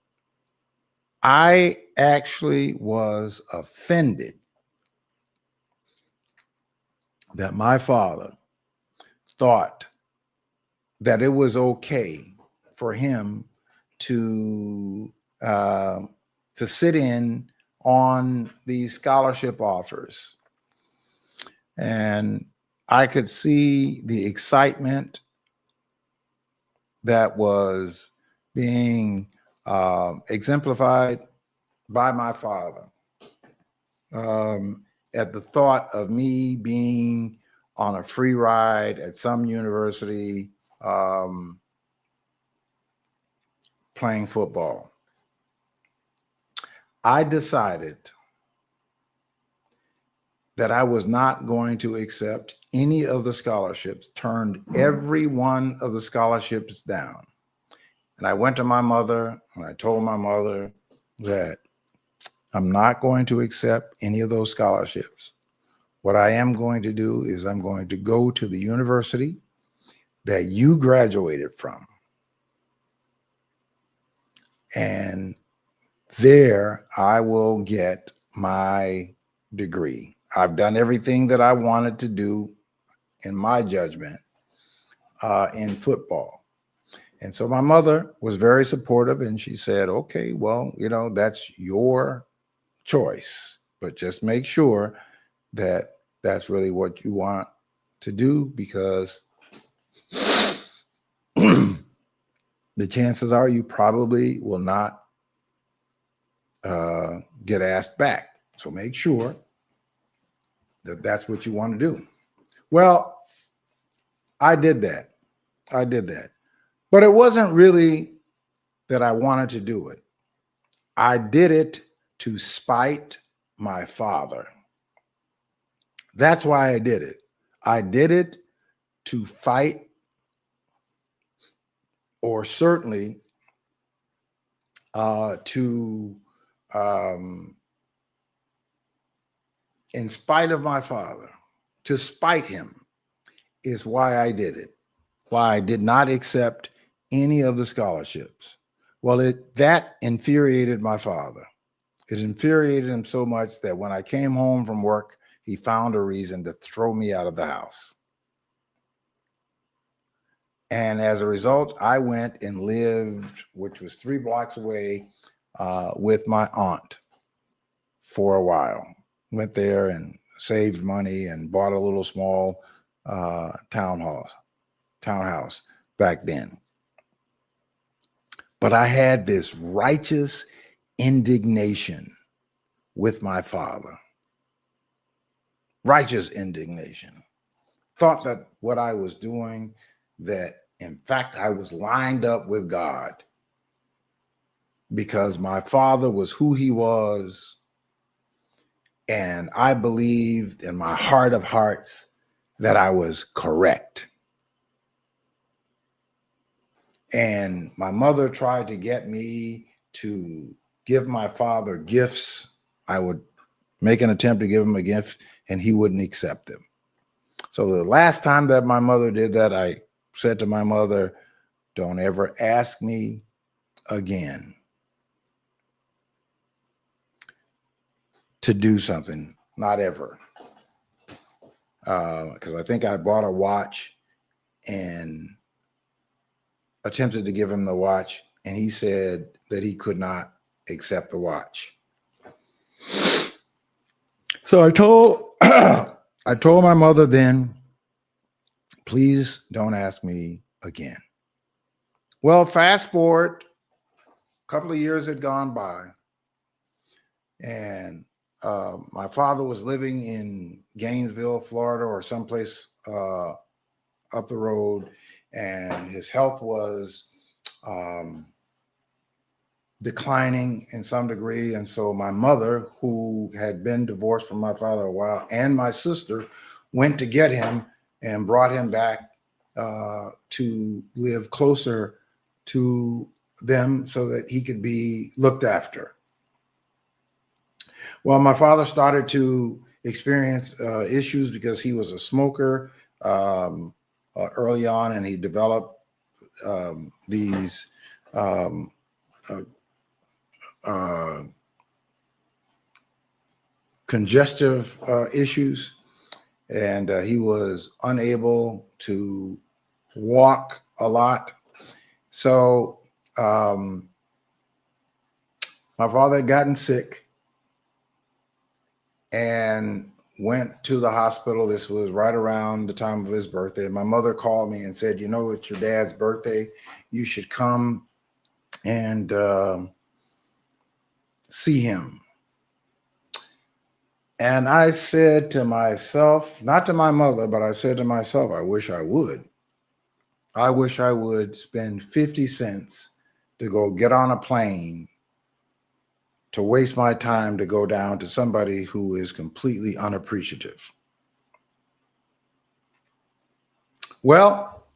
I actually was offended that my father thought that it was okay for him to sit in on these scholarship offers. And I could see the excitement that was being exemplified by my father at the thought of me being on a free ride at some university playing football. I decided that I was not going to accept any of the scholarships, turned every one of the scholarships down. And I went to my mother and I told my mother that I'm not going to accept any of those scholarships. What I am going to do is I'm going to go to the university that you graduated from. And there I will get my degree. I've done everything that I wanted to do, in my judgment, in football. And so my mother was very supportive, and she said, okay, well, that's your choice, but just make sure that that's really what you want to do, because the chances are you probably will not get asked back. So make sure that that's what you want to do. Well, I did that. But it wasn't really that I wanted to do it. I did it to spite my father. That's why I did it. I did it to fight, or certainly to, in spite of my father, to spite him is why I did it. Why I did not accept any of the scholarships. Well, that infuriated my father. It infuriated him so much that when I came home from work, he found a reason to throw me out of the house. And as a result, I went and lived, which was 3 blocks away, with my aunt for a while. Went there and saved money and bought a little small townhouse back then. But I had this righteous indignation with my father. Righteous indignation. Thought that what I was doing, that in fact I was lined up with God, because my father was who he was, and I believed in my heart of hearts that I was correct. And my mother tried to get me to give my father gifts. I would make an attempt to give him a gift, and he wouldn't accept them. So the last time that my mother did that, I said to my mother, don't ever ask me again to do something. Not ever. Because I think I bought a watch and attempted to give him the watch, and he said that he could not accept the watch. So I told my mother then, please don't ask me again. Well, fast forward, a couple of years had gone by, and my father was living in Gainesville, Florida, or someplace up the road, and his health was declining in some degree. And so my mother, who had been divorced from my father a while, and my sister went to get him and brought him back to live closer to them so that he could be looked after. Well, my father started to experience issues because he was a smoker early on, and he developed these congestive issues, and he was unable to walk a lot. So my father had gotten sick and went to the hospital. This was right around the time of his birthday. My mother called me and said, it's your dad's birthday. You should come and see him. And I said to myself, not to my mother, but I said to myself, I wish I would. I wish I would spend 50 cents to go get on a plane, to waste my time to go down to somebody who is completely unappreciative. Well,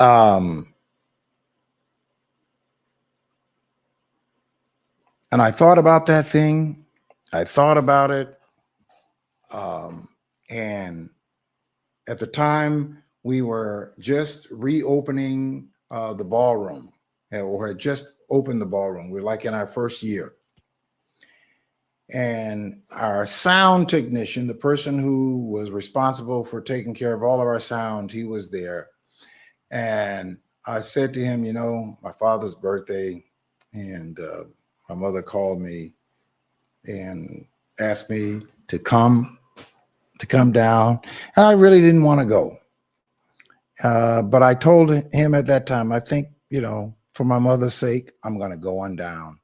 and I thought about that thing. I thought about it. And at the time, we were just reopening the ballroom, or had just opened the ballroom. We were like in our first year. And our sound technician, the person who was responsible for taking care of all of our sound, he was there. And I said to him, my father's birthday, and my mother called me and asked me to come down. And I really didn't want to go. But I told him at that time, I think, for my mother's sake, I'm going to go on down.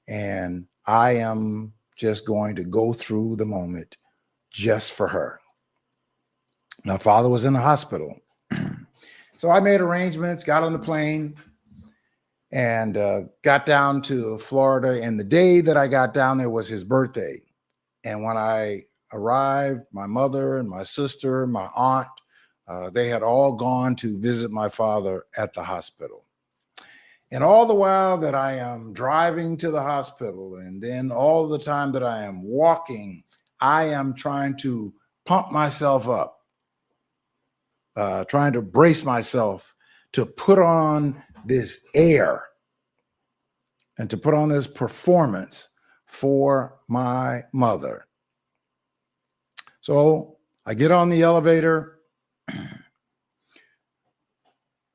And I am just going to go through the moment just for her. My father was in the hospital. So I made arrangements, got on the plane, and got down to Florida. And the day that I got down there was his birthday. And when I arrived, my mother and my sister, my aunt, they had all gone to visit my father at the hospital. And all the while that I am driving to the hospital, and then all the time that I am walking, I am trying to pump myself up, trying to brace myself to put on this air and to put on this performance for my mother. So I get on the elevator,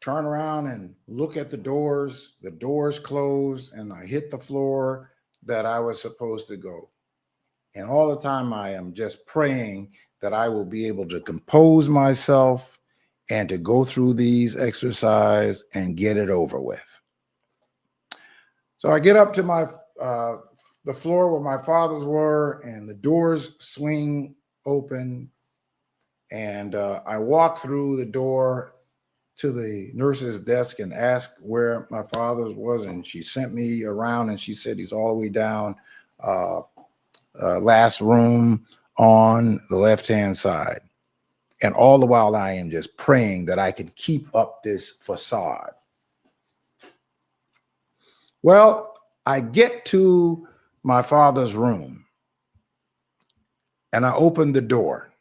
turn around and look at the doors close, and I hit the floor that I was supposed to go. And all the time I am just praying that I will be able to compose myself and to go through these exercises and get it over with. So I get up to the floor where my fathers were, and the doors swing open, and I walk through the door to the nurse's desk and ask where my father's was, and she sent me around, and she said he's all the way down last room on the left-hand side. And all the while I am just praying that I can keep up this facade. Well, I get to my father's room and I open the door.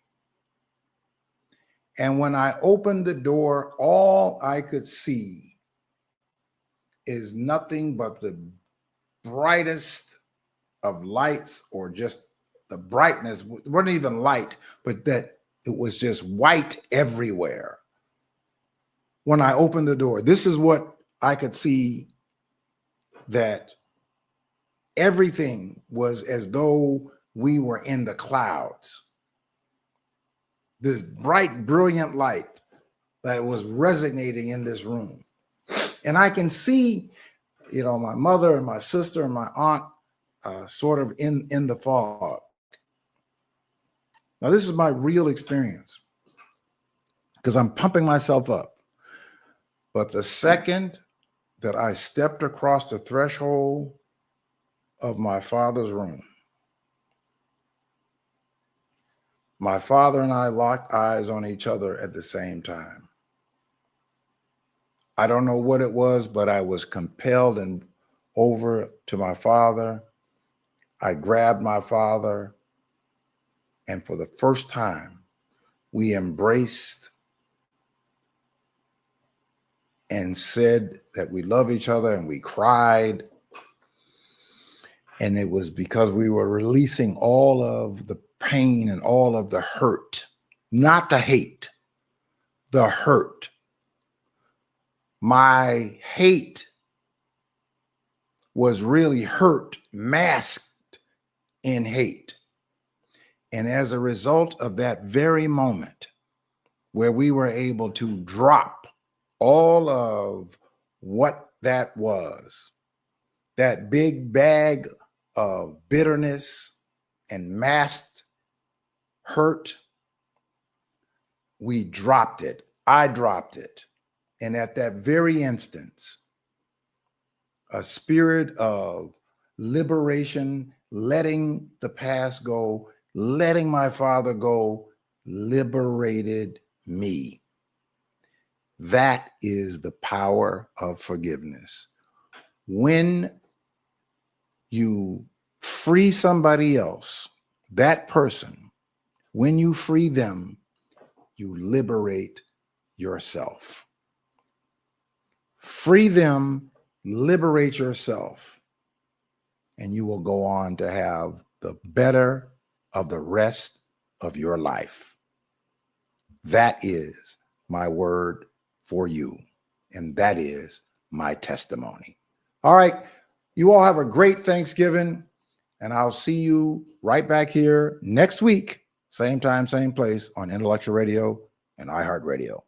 And when I opened the door, all I could see is nothing but the brightest of lights, or just the brightness. It wasn't even light, but that it was just white everywhere. When I opened the door, this is what I could see, that everything was as though we were in the clouds. This bright, brilliant light that was resonating in this room. And I can see, my mother and my sister and my aunt sort of in the fog. Now, this is my real experience because I'm pumping myself up. But the second that I stepped across the threshold of my father's room, my father and I locked eyes on each other at the same time. I don't know what it was, but I was compelled and over to my father. I grabbed my father, and for the first time, we embraced and said that we love each other, and we cried. And it was because we were releasing all of the pain and all of the hurt, not the hate, the hurt. My hate was really hurt, masked in hate. And as a result of that very moment where we were able to drop all of what that was, that big bag of bitterness and masked hurt, we dropped it. I dropped it. And at that very instance, a spirit of liberation, letting the past go, letting my father go, liberated me. That is the power of forgiveness. When you free somebody else, that person, when you free them, you liberate yourself. Free them, liberate yourself, and you will go on to have the better of the rest of your life. That is my word for you. And that is my testimony. All right. You all have a great Thanksgiving. And I'll see you right back here next week, same time, same place on Intellectual Radio and iHeartRadio.